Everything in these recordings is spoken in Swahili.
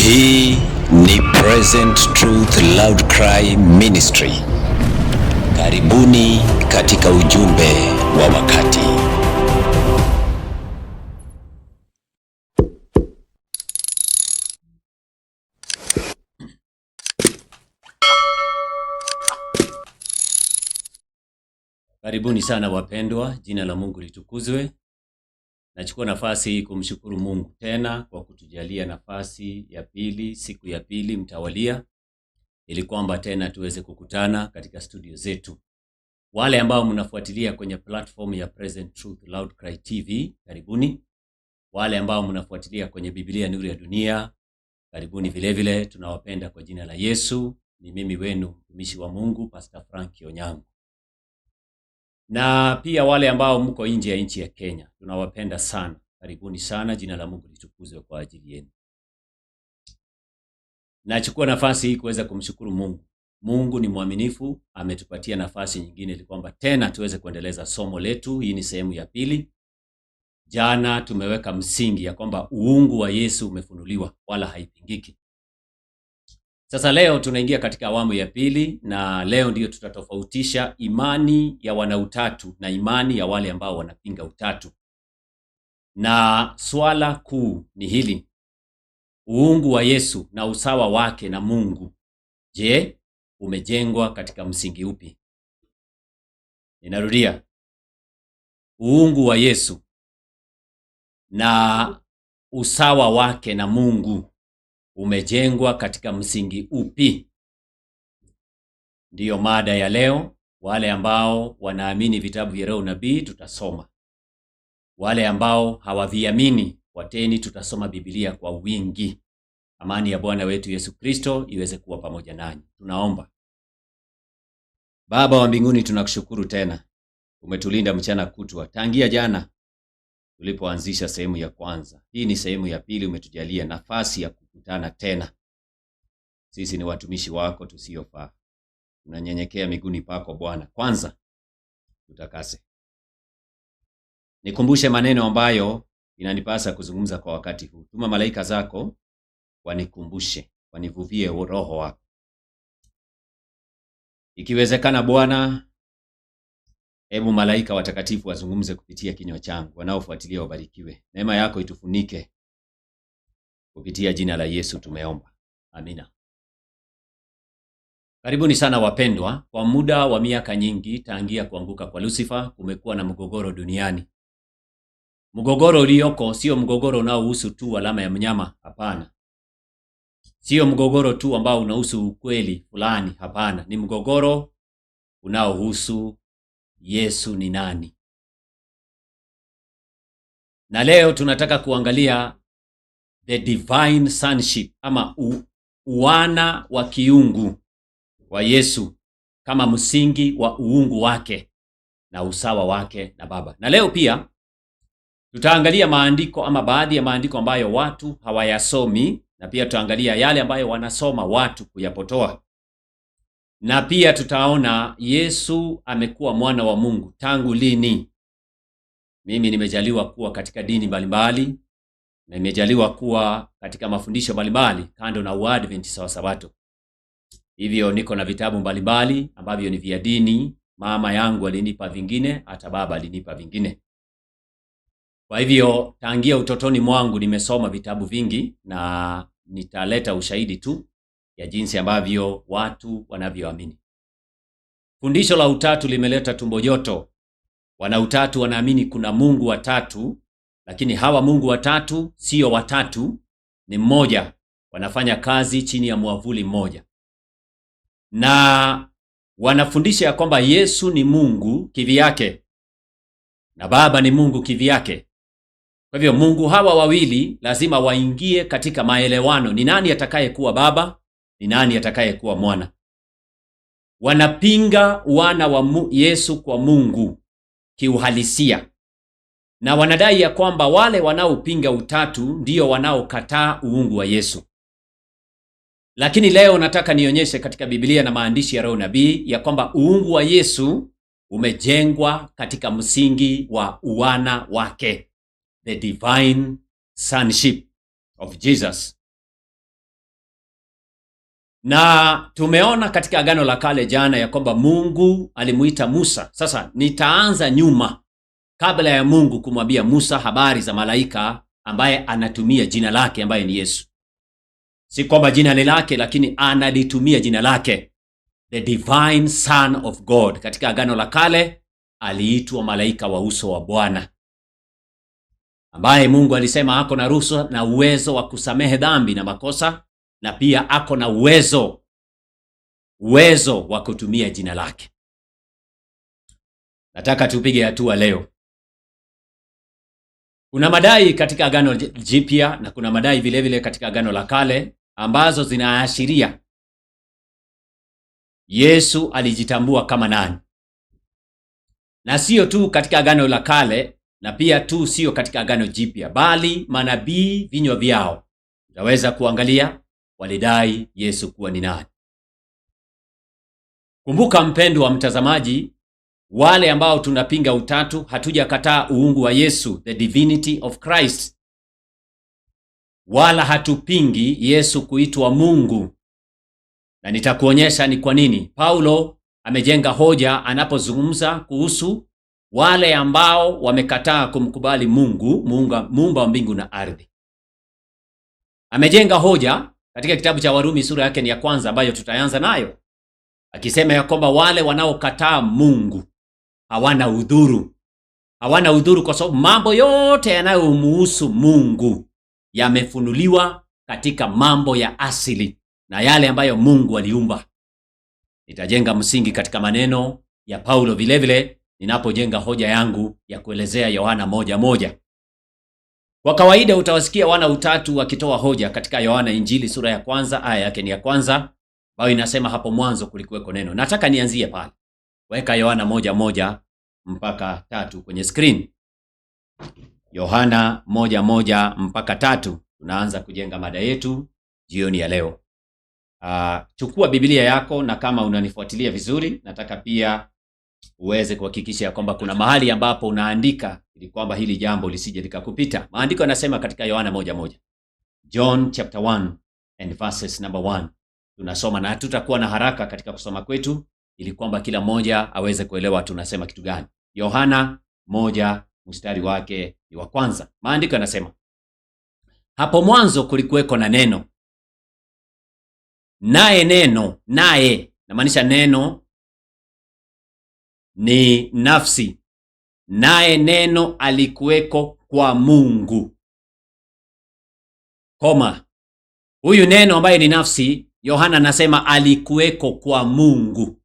Hii ni Present Truth Loud Cry Ministry. Karibuni katika ujumbe wa wakati. Karibuni sana wapendwa, jina la Mungu litukuzwe. Nachukua nafasi hii kumshukuru Mungu tena kwa kutujalia nafasi ya pili, siku ya pili mtawalia, ili kwamba tena tuweze kukutana katika studio zetu. Wale ambao mnafuatilia kwenye platform ya Present Truth Loud Cry TV, karibuni. Wale ambao mnafuatilia kwenye Biblia Nuru ya Dunia, karibuni vile vile. Tunawapenda kwa jina la Yesu. Ni mimi wenu mtumishi wa Mungu Pastor Frank Onyango. Na pia wale ambao mko nje ya nchi ya Kenya, tunawapenda sana. Karibuni sana, jina la Mungu litukuzwe kwa ajili yenu. Nachukua nafasi hii kuweza kumshukuru Mungu. Mungu ni mwaminifu, ametupatia nafasi nyingine ili kwamba tena tuweze kuendeleza somo letu. Hii ni sehemu ya pili. Jana tumeweka msingi ya kwamba uungu wa Yesu umefunuliwa wala haipingiki. Sasa leo tunaingia katika awamu ya pili, na leo ndio tutatofautisha imani ya wanautatu na imani ya wale ambao wanapinga utatu. Na swala kuu ni hili: uungu wa Yesu na usawa wake na Mungu, je, umejengwa katika msingi upi? Ninarudia, uungu wa Yesu na usawa wake na Mungu umejengwa katika msingi upi? Ndiyo mada ya leo. Wale ambao wanaamini vitabu vya roho nabii tutasoma. Wale ambao hawaviamini, wateni tutasoma Biblia kwa wingi. Amani ya Bwana wetu Yesu Kristo iweze kuwa pamoja nanyi. Tunaomba. Baba wa mbinguni, tunakushukuru tena. Umetulinda mchana kutwa tangia jana tulipoanzisha sehemu ya kwanza. Hii ni sehemu ya pili. Umetujalia nafasi ya kukutana tena. Sisi ni watumishi wako tusiofaa. Tunanyenyekea miguuni pako Bwana. Kwanza tutakase. Nikumbushe maneno ambayo inanipasa kuzungumza kwa wakati huu. Tuma malaika zako wanikumbushe, wanivuvie roho wako. Ikiwezekana Bwana, hebu malaika watakatifu wazungumze kupitia kinywa changu. Wanaofuatilia wabarikiwe. Neema yako itufunike. Kupitia jina la Yesu tumeomba. Amina. Karibuni sana wapendwa. Kwa muda wa miaka nyingi tangia kuanguka kwa Lucifer, kumekuwa na mgogoro duniani. Mgogoro ulioko sio mgogoro unaohusu tu alama ya mnyama, hapana. Sio mgogoro tu ambao unahusu ukweli fulani, hapana. Ni mgogoro unaohusu Yesu ni nani. Na leo tunataka kuangalia the divine sonship, ama uwana wa kiungu wa Yesu kama msingi wa uungu wake na usawa wake na Baba. Na leo pia tutaangalia maandiko ama baadhi ya maandiko ambayo watu hawayasomi, na pia tutaangalia yale ambayo wanasoma watu kuyapotoa. Na pia tutaona Yesu amekuwa mwana wa Mungu tangu lini. Mimi nimejaliwa kuwa katika dini mbalimbali na nimejaliwa kuwa katika mafundisho mbalimbali kando na Uadventista wa Sabato. Hivyo niko na vitabu mbalimbali ambavyo ni vya dini. Mama yangu alinipa vingine, hata baba alinipa vingine. Kwa hivyo tangia utotoni mwangu nimesoma vitabu vingi, na nitaleta ushahidi tu ya jinsi ambavyo watu wanavyoamini. Fundisho la utatu limeleta tumbo joto. Wanautatu wanaamini kuna Mungu watatu, lakini hawa Mungu watatu sio watatu, ni mmoja. Wanafanya kazi chini ya mwavuli mmoja. Na wanafundisha ya kwamba Yesu ni Mungu kivyake na Baba ni Mungu kivyake. Kwa hivyo Mungu hawa wawili lazima waingie katika maelewano. Ni nani atakayekuwa Baba? Ni nani atakayekuwa Mwana? Wanapinga wana wa Yesu kwa Mungu kiuhalisia. Na wanadai ya kwamba wale wanaopinga utatu ndio wanaokataa uungu wa Yesu. Lakini leo nataka nionyeshe katika Biblia na maandishi ya roho nabii ya kwamba uungu wa Yesu umejengwa katika msingi wa uwana wake, the divine sonship of Jesus. Na tumeona katika Agano la Kale jana ya kwamba Mungu alimuita Musa. Sasa nitaanza nyuma, kabla ya Mungu kumwambia Musa habari za malaika ambaye anatumia jina lake ambaye ni Yesu. Si kwamba jina ni lake, lakini analitumia jina lake. The divine Son of God. Katika Agano la Kale aliitwa malaika wa uso wa Bwana, ambaye Mungu alisema ako na ruhusa na uwezo wa kusamehe dhambi na makosa, na pia ako na uwezo wa kutumia jina lake. Nataka tupige hatua leo. Kuna madai katika Agano Jipya na kuna madai vile vile katika Agano la Kale ambazo zinaashiria Yesu alijitambua kama nani. Na sio tu katika Agano la Kale na pia tu sio katika Agano Jipya, bali manabii vinywa vyao utaweza kuangalia walidai Yesu kuwa ni nani. Kumbuka mpendwa wa mtazamaji, wale ambao tunapinga utatu hatujakataa uungu wa Yesu, the divinity of Christ, wala hatupingi Yesu kuitwa Mungu. Na nitakuonyesha ni kwa nini Paulo amejenga hoja anapozungumza kuhusu wale ambao wamekataa kumkubali Mungu, muumba wa mbingu na ardhi. Amejenga hoja katika kitabu cha Warumi sura yake ni ya kwanza, ambayo tutaanza nayo, akisema ya kwamba wale wanaokataa Mungu hawana udhuru. Hawana udhuru kwa sababu mambo yote yanayomhusu Mungu yamefunuliwa katika mambo ya asili na yale ambayo Mungu aliumba. Nitajenga msingi katika maneno ya Paulo vile vile ninapojenga hoja yangu ya kuelezea Yohana 1:1. Kwa kawaida utawasikia wana utatu wakitoa hoja katika Yohana Injili sura ya kwanza aya yake ni ya kwanza, ambayo inasema hapo mwanzo kulikuweko neno. Nataka nianzie pale. Weka Yohana 1:1 mpaka 3 kwenye screen. Yohana 1:1 mpaka 3. Tunaanza kujenga mada yetu jioni ya leo. Chukua Biblia yako, na kama unanifuatilia vizuri, nataka pia uweze kuhakikisha ya kwamba kuna mahali ambapo unaandika ili kwamba hili jambo lisije likakupita. Maandiko yanasema katika Yohana 1:1. John chapter 1 and verses number 1. Tunasoma na tutakuwa na haraka katika kusoma kwetu ili kwamba kila mmoja aweze kuelewa tunasema kitu gani. Yohana 1 mstari wake ni wa kwanza. Maandiko yanasema, hapo mwanzo kulikuweko na neno, naye neno, naye namaanisha neno ni nafsi, naye neno alikuweko kwa Mungu. Koma. Huyu neno ambaye ni nafsi, Yohana anasema alikuweko kwa Mungu.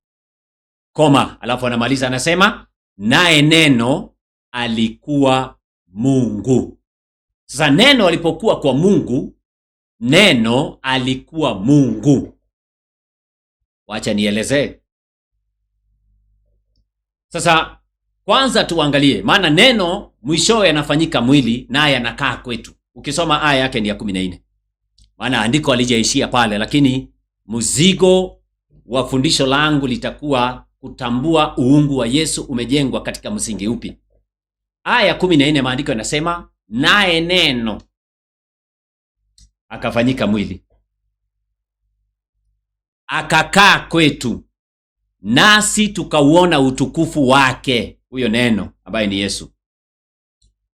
Koma. Alafu anamaliza anasema naye neno alikuwa Mungu. Sasa neno alipokuwa kwa Mungu, neno alikuwa Mungu. Wacha nielezee. Sasa kwanza tuangalie, maana neno mwishowe yanafanyika mwili naye anakaa kwetu. Ukisoma aya yake ni ya 14. Maana andiko alijaishia pale, lakini mzigo wa fundisho langu litakuwa kutambua uungu wa Yesu umejengwa katika msingi upi. Aya 14 maandiko yanasema naye neno akafanyika mwili, akakaa kwetu, nasi tukauona utukufu wake. Huyo neno ambaye ni Yesu,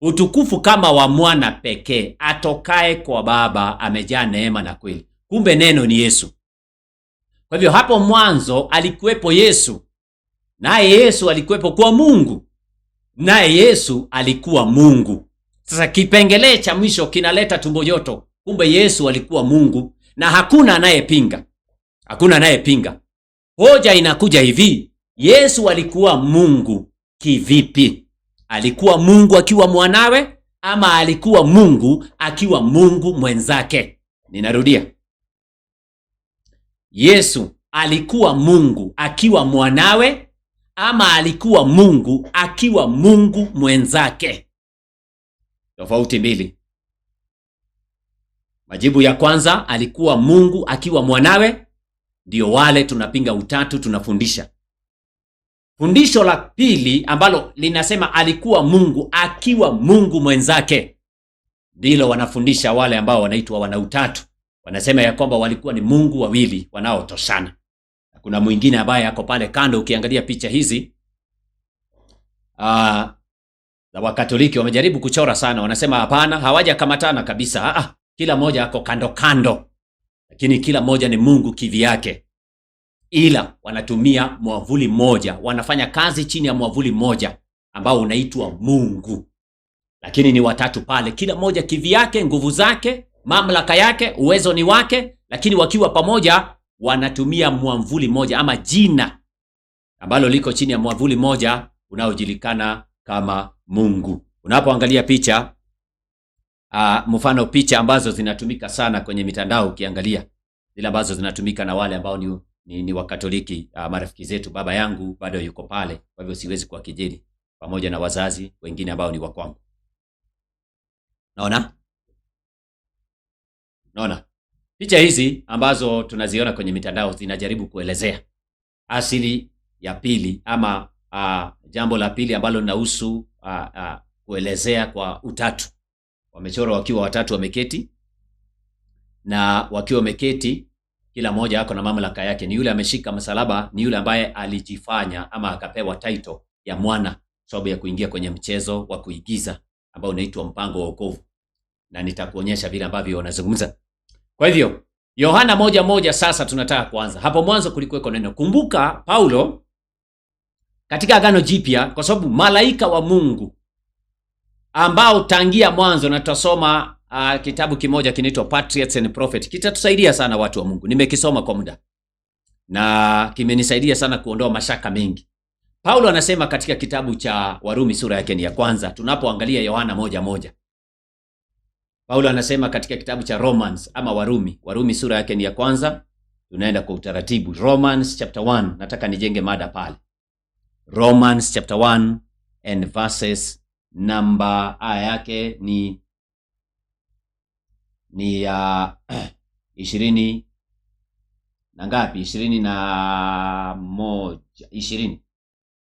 utukufu kama wa mwana pekee atokaye kwa Baba, amejaa neema na kweli. Kumbe neno ni Yesu. Kwa hivyo hapo mwanzo alikuwepo Yesu, naye Yesu alikuwepo kwa Mungu, naye Yesu alikuwa Mungu. Sasa kipengele cha mwisho kinaleta tumbo joto. Kumbe Yesu alikuwa Mungu na hakuna anayepinga. Hakuna anayepinga. Hoja inakuja hivi, Yesu alikuwa Mungu kivipi? Alikuwa Mungu akiwa mwanawe ama alikuwa Mungu akiwa Mungu mwenzake? Ninarudia. Yesu alikuwa Mungu akiwa mwanawe ama alikuwa Mungu akiwa Mungu mwenzake? Tofauti mbili. Majibu ya kwanza, alikuwa Mungu akiwa mwanawe, ndio wale tunapinga utatu tunafundisha. Fundisho la pili ambalo linasema alikuwa Mungu akiwa Mungu mwenzake, ndilo wanafundisha wale ambao wanaitwa wana utatu. Wanasema ya kwamba walikuwa ni Mungu wawili wanaotoshana. Kuna mwingine ambaye ako pale kando. Ukiangalia picha hizi za Wakatoliki wamejaribu kuchora sana. Wanasema hapana, hawajakamatana kabisa. Kila moja ako kando kando, lakini kila moja ni Mungu kivyake, ila wanatumia mwavuli mmoja, wanafanya kazi chini ya mwavuli mmoja ambao unaitwa Mungu, lakini ni watatu pale, kila moja kivyake, nguvu zake, mamlaka yake, uwezo ni wake, lakini wakiwa pamoja wanatumia mwavuli mmoja ama jina ambalo liko chini ya mwavuli mmoja unaojulikana kama Mungu. Unapoangalia picha mfano picha ambazo zinatumika sana kwenye mitandao, ukiangalia zile ambazo zinatumika na wale ambao ni Wakatoliki, marafiki zetu. Baba yangu bado yuko pale, kwa hivyo siwezi kuwakejeli, pamoja na wazazi wengine ambao ni wa kwangu. Naona picha hizi ambazo tunaziona kwenye mitandao zinajaribu kuelezea asili ya pili ama jambo la pili ambalo linahusu kuelezea kwa utatu. Wamechora wakiwa watatu wameketi, na wakiwa wameketi kila mmoja ako na mamlaka yake. Ni yule ameshika msalaba, ni yule ambaye alijifanya ama akapewa title ya mwana sababu ya kuingia kwenye mchezo wa kuigiza ambao unaitwa mpango wa wokovu, na nitakuonyesha vile ambavyo wanazungumza. Kwa hivyo Yohana 1:1 sasa tunataka kuanza. Hapo mwanzo kulikuweko neno. Kumbuka Paulo katika Agano Jipya, kwa sababu malaika wa Mungu ambao tangia mwanzo, na tutasoma kitabu kimoja kinaitwa Patriarchs and Prophets, kitatusaidia sana watu wa Mungu. Nimekisoma kwa muda na kimenisaidia sana kuondoa mashaka mengi. Paulo anasema katika kitabu cha Warumi sura yake ni ya kwanza, tunapoangalia Yohana 1:1. Paulo anasema katika kitabu cha Romans ama Warumi sura yake ni ya kwanza. Tunaenda kwa utaratibu. Romans chapter 1, nataka nijenge mada pale. Romans chapter 1 and verses number yake ni 20 na ngapi? 20.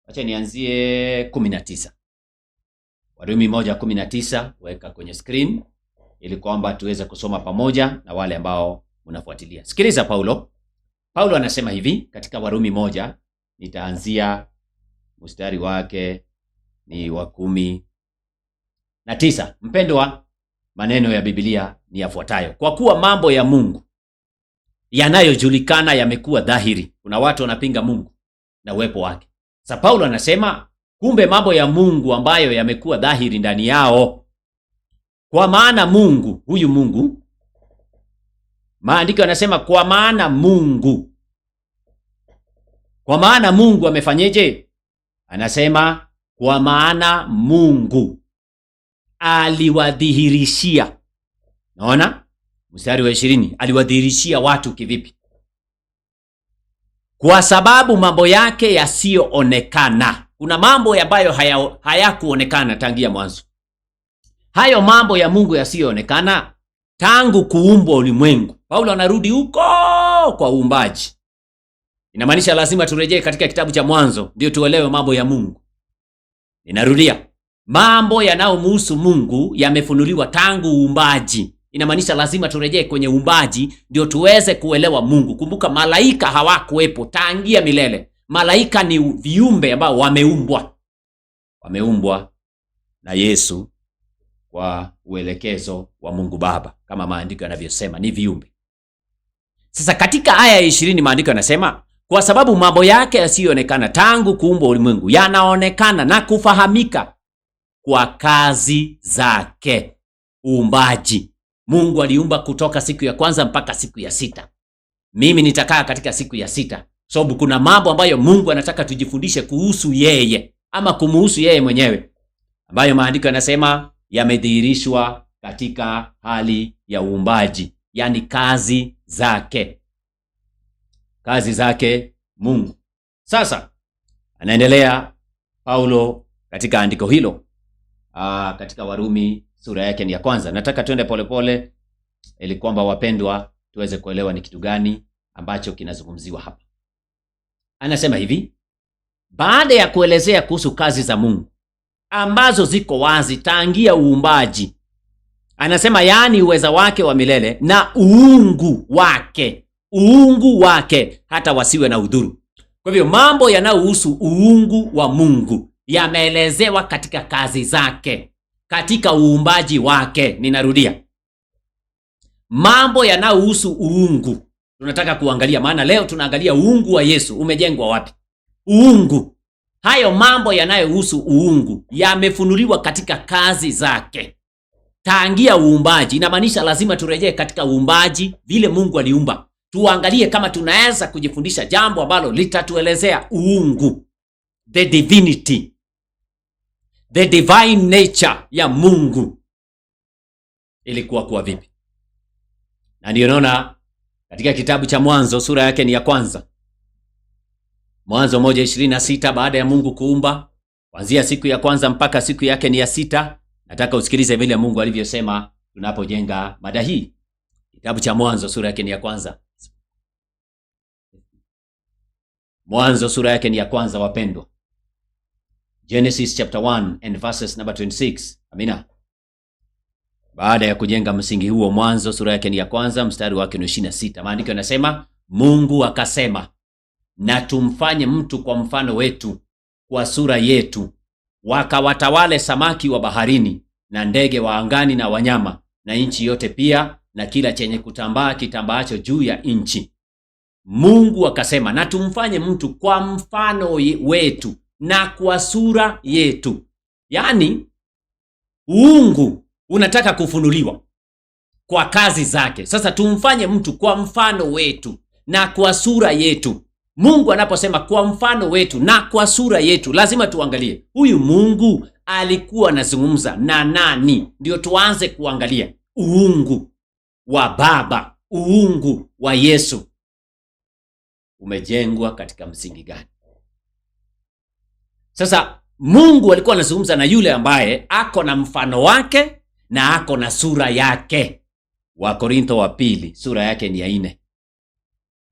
Acha nianzie 19. Warumi 1:19, weka kwenye screen ili kwamba tuweze kusoma pamoja na wale ambao mnafuatilia. Sikiliza Paulo anasema hivi katika Warumi 1, nitaanzia mstari wake ni wa 19. Mpendwa, maneno ya Biblia ni yafuatayo: kwa kuwa mambo ya Mungu yanayojulikana yamekuwa dhahiri. Kuna watu wanapinga Mungu na uwepo wake. Sasa Paulo anasema kumbe mambo ya Mungu ambayo yamekuwa dhahiri ndani yao. Kwa maana Mungu, huyu Mungu, maandiko yanasema kwa maana Mungu amefanyeje? Anasema kwa maana Mungu aliwadhihirishia. Naona mstari wa 20, aliwadhihirishia watu kivipi? Kwa sababu mambo yake yasiyoonekana. Kuna mambo ambayo hayakuonekana tangia mwanzo. Hayo mambo ya Mungu yasiyoonekana tangu kuumbwa ulimwengu. Paulo anarudi huko kwa uumbaji. Inamaanisha lazima turejee katika kitabu cha Mwanzo ndio tuelewe mambo ya Mungu. Ninarudia, mambo yanayomhusu Mungu yamefunuliwa tangu uumbaji. Inamaanisha lazima turejee kwenye uumbaji ndio tuweze kuelewa Mungu. Kumbuka malaika hawakuwepo tangia milele. Malaika ni viumbe ambao wameumbwa na Yesu kwa uelekezo wa Mungu Baba, kama maandiko yanavyosema ni viumbe. Sasa katika aya ya 20 maandiko yanasema kwa sababu mambo yake yasiyoonekana tangu kuumbwa ulimwengu yanaonekana na kufahamika kwa kazi zake. Uumbaji. Mungu aliumba kutoka siku ya kwanza mpaka siku ya 6. Mimi nitakaa katika siku ya 6. Sababu kuna mambo ambayo Mungu anataka tujifundishe kuhusu yeye ama kumuhusu yeye mwenyewe, ambayo maandiko yanasema yamedhihirishwa katika hali ya uumbaji, yani kazi zake Mungu. Sasa anaendelea Paulo katika andiko hilo katika Warumi sura yake ni ya kwanza. Nataka tuende polepole ili kwamba wapendwa tuweze kuelewa ni kitu gani ambacho kinazungumziwa hapa. Anasema hivi, baada ya kuelezea kuhusu kazi za Mungu ambazo ziko wazi tangia uumbaji. Anasema yaani uweza wake wa milele na uungu wake hata wasiwe na udhuru. Kwa hivyo mambo yanayohusu uungu wa Mungu yameelezewa katika kazi zake, katika uumbaji wake. Ninarudia, mambo yanayohusu uungu tunataka kuangalia, maana leo tunaangalia uungu wa Yesu umejengwa wapi. Uungu, hayo mambo yanayohusu uungu yamefunuliwa katika kazi zake tangia uumbaji. Inamaanisha lazima turejee katika uumbaji, vile Mungu aliumba, tuangalie kama tunaweza kujifundisha jambo ambalo litatuelezea uungu, the divinity, the divine nature ya Mungu ilikuwa kuwa vipi. Na ndio naona katika kitabu cha Mwanzo sura yake ni ya kwanza, Mwanzo 1:26, baada ya Mungu kuumba kuanzia siku ya kwanza mpaka siku yake ni ya 6. Nataka usikilize vile Mungu alivyosema tunapojenga mada hii. Kitabu cha Mwanzo sura yake ni ya kwanza. Mwanzo sura yake ni ya kwanza, wapendwa. Genesis chapter 1 and verses number 26. Amina. Baada ya kujenga msingi huo, Mwanzo sura yake ni ya kwanza mstari wake ni 26. Maandiko yanasema Mungu akasema, na tumfanye mtu kwa mfano wetu, kwa sura yetu, wakawatawale samaki wa baharini na ndege wa angani na wanyama na nchi yote pia na kila chenye kutambaa kitambaacho juu ya nchi. Mungu akasema, na tumfanye mtu kwa mfano wetu na kwa sura yetu. Yaani uungu unataka kufunuliwa kwa kazi zake. Sasa tumfanye mtu kwa mfano wetu na kwa sura yetu. Mungu anaposema kwa mfano wetu na kwa sura yetu, lazima tuangalie huyu Mungu alikuwa anazungumza na nani. Ndio tuanze kuangalia uungu wa Baba, uungu wa Yesu umejengwa katika msingi gani? Sasa Mungu alikuwa anazungumza na yule ambaye ako na mfano wake na ako na sura yake. Wakorintho wa pili sura yake ni ya 4.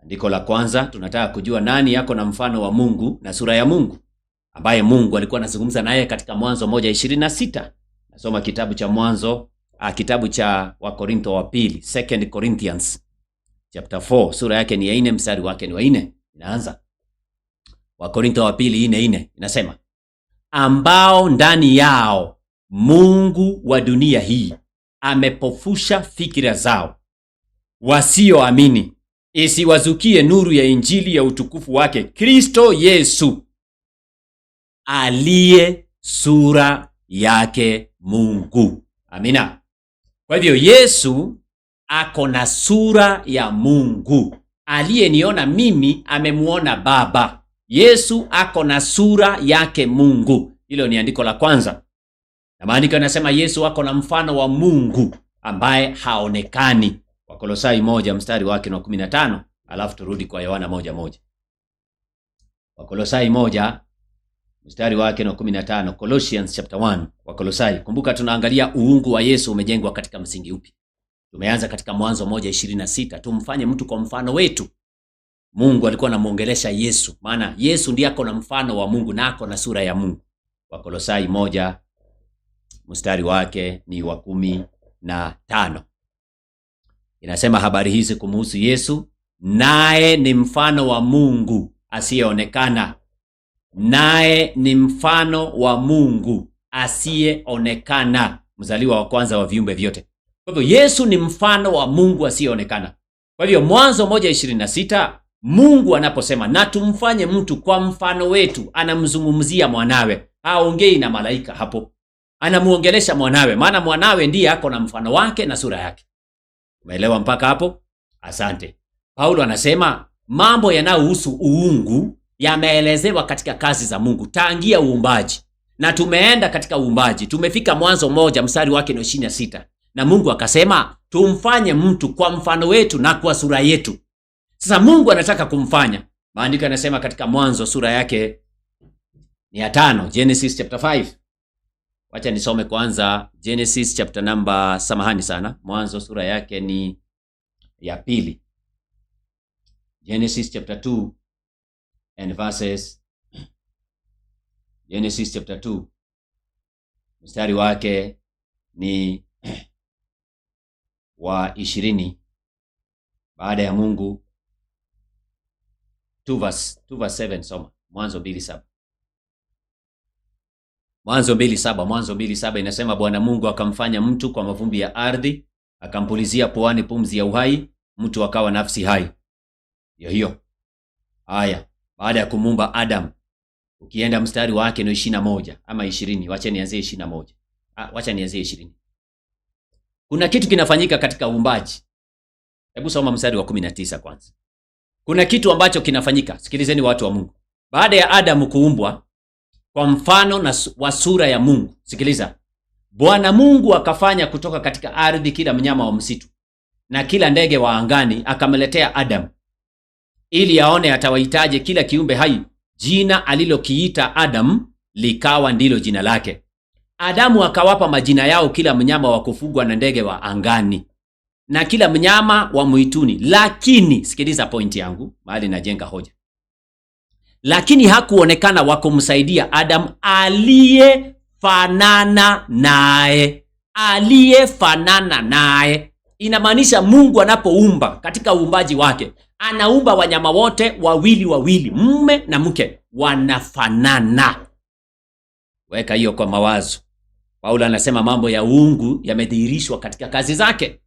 Andiko la kwanza, tunataka kujua nani yako na mfano wa Mungu na sura ya Mungu, ambaye Mungu alikuwa anazungumza naye katika Mwanzo 1:26. Nasoma kitabu cha Mwanzo, kitabu cha Wakorintho wa pili, 2 Corinthians chapter 4, sura yake ni ya 4 mstari wake ni wa 4. Inaanza Wakorintho wa pili 4:4, inasema ambao ndani yao Mungu wa dunia hii amepofusha fikira zao, wasioamini, isiwazukie nuru ya injili ya utukufu wake Kristo Yesu, aliye sura yake Mungu. Amina. Kwa hivyo Yesu ako na sura ya Mungu. Aliyeniona mimi amemuona Baba. Yesu ako na sura yake Mungu. Hilo ni andiko la kwanza. Na maandiko yanasema Yesu ako na mfano wa Mungu ambaye haonekani. Wakolosai 1 mstari wake na 15, alafu turudi kwa Yohana 1:1. Wakolosai 1 mstari wake na 15, Colossians chapter 1. Wakolosai, kumbuka tunaangalia uungu wa Yesu umejengwa katika msingi upi. Tumeanza katika Mwanzo 1:26, tumfanye mtu kwa mfano wetu. Mungu alikuwa anamuongelesha Yesu, maana Yesu ndiye ako na mfano wa Mungu na ako na sura ya Mungu. Wakolosai 1 mstari wake ni wa 15. Inasema habari hizi kumhusu Yesu, naye ni mfano wa Mungu asiyeonekana. Naye ni mfano wa Mungu asiyeonekana, mzaliwa wa kwanza wa viumbe vyote. Kwa hivyo Yesu ni mfano wa Mungu asiyeonekana. Kwa hivyo Mwanzo 1:26, Mungu anaposema na tumfanye mtu kwa mfano wetu, anamzungumzia mwanawe. Haongei na malaika hapo, anamuongelesha mwanawe, maana mwanawe ndiye ako na mfano wake na sura yake. Umeelewa mpaka hapo? Asante. Paulo anasema mambo yanayohusu uungu yameelezewa katika kazi za Mungu tangia uumbaji. Na tumeenda katika uumbaji, tumefika Mwanzo 1 mstari wake ni 26. Na Mungu akasema tumfanye mtu kwa mfano wetu na kwa sura yetu. Sasa Mungu anataka kumfanya. Maandiko yanasema katika Mwanzo sura yake ni ya 5, Genesis chapter 5. Wacha nisome kwanza Genesis chapter number, samahani sana, Mwanzo sura yake ni ya 2. Genesis chapter 2 and verses, Genesis chapter 2 mstari wake ni wa 20 baada ya Mungu 2:7 soma. Mwanzo 2:7. Mwanzo 2:7 inasema Bwana Mungu akamfanya mtu kwa mavumbi ya ardhi, akampulizia puani pumzi ya uhai, mtu akawa nafsi hai. Hiyo. Haya, baada ya kumuumba Adam, ukienda mstari wake ni 21 ama 20, wacha nianzie 21. Wacha nianzie 20. Kuna kitu kinafanyika katika uumbaji. Hebu soma mstari wa 19 kwanza. Kuna kitu ambacho kinafanyika. Sikilizeni watu wa Mungu. Baada ya Adamu kuumbwa kwa mfano na wa sura ya Mungu. Sikiliza. Bwana Mungu akafanya kutoka katika ardhi kila mnyama wa msitu na kila ndege wa angani, akamletea Adamu ili aone atawaitaje kila kiumbe hai. Jina alilokiita Adamu likawa ndilo jina lake. Adamu akawapa majina yao kila mnyama wa kufugwa na ndege wa angani na kila mnyama wa mwituni. Lakini sikiliza pointi yangu, mahali najenga hoja. Lakini hakuonekana wa kumsaidia Adamu aliyefanana naye. Aliyefanana naye inamaanisha Mungu anapoumba katika uumbaji wake, anaumba wanyama wote wawili, mume na mke, wanafanana. Weka hiyo kwa mawazo. Paulo anasema mambo ya uungu yamedhihirishwa katika kazi zake.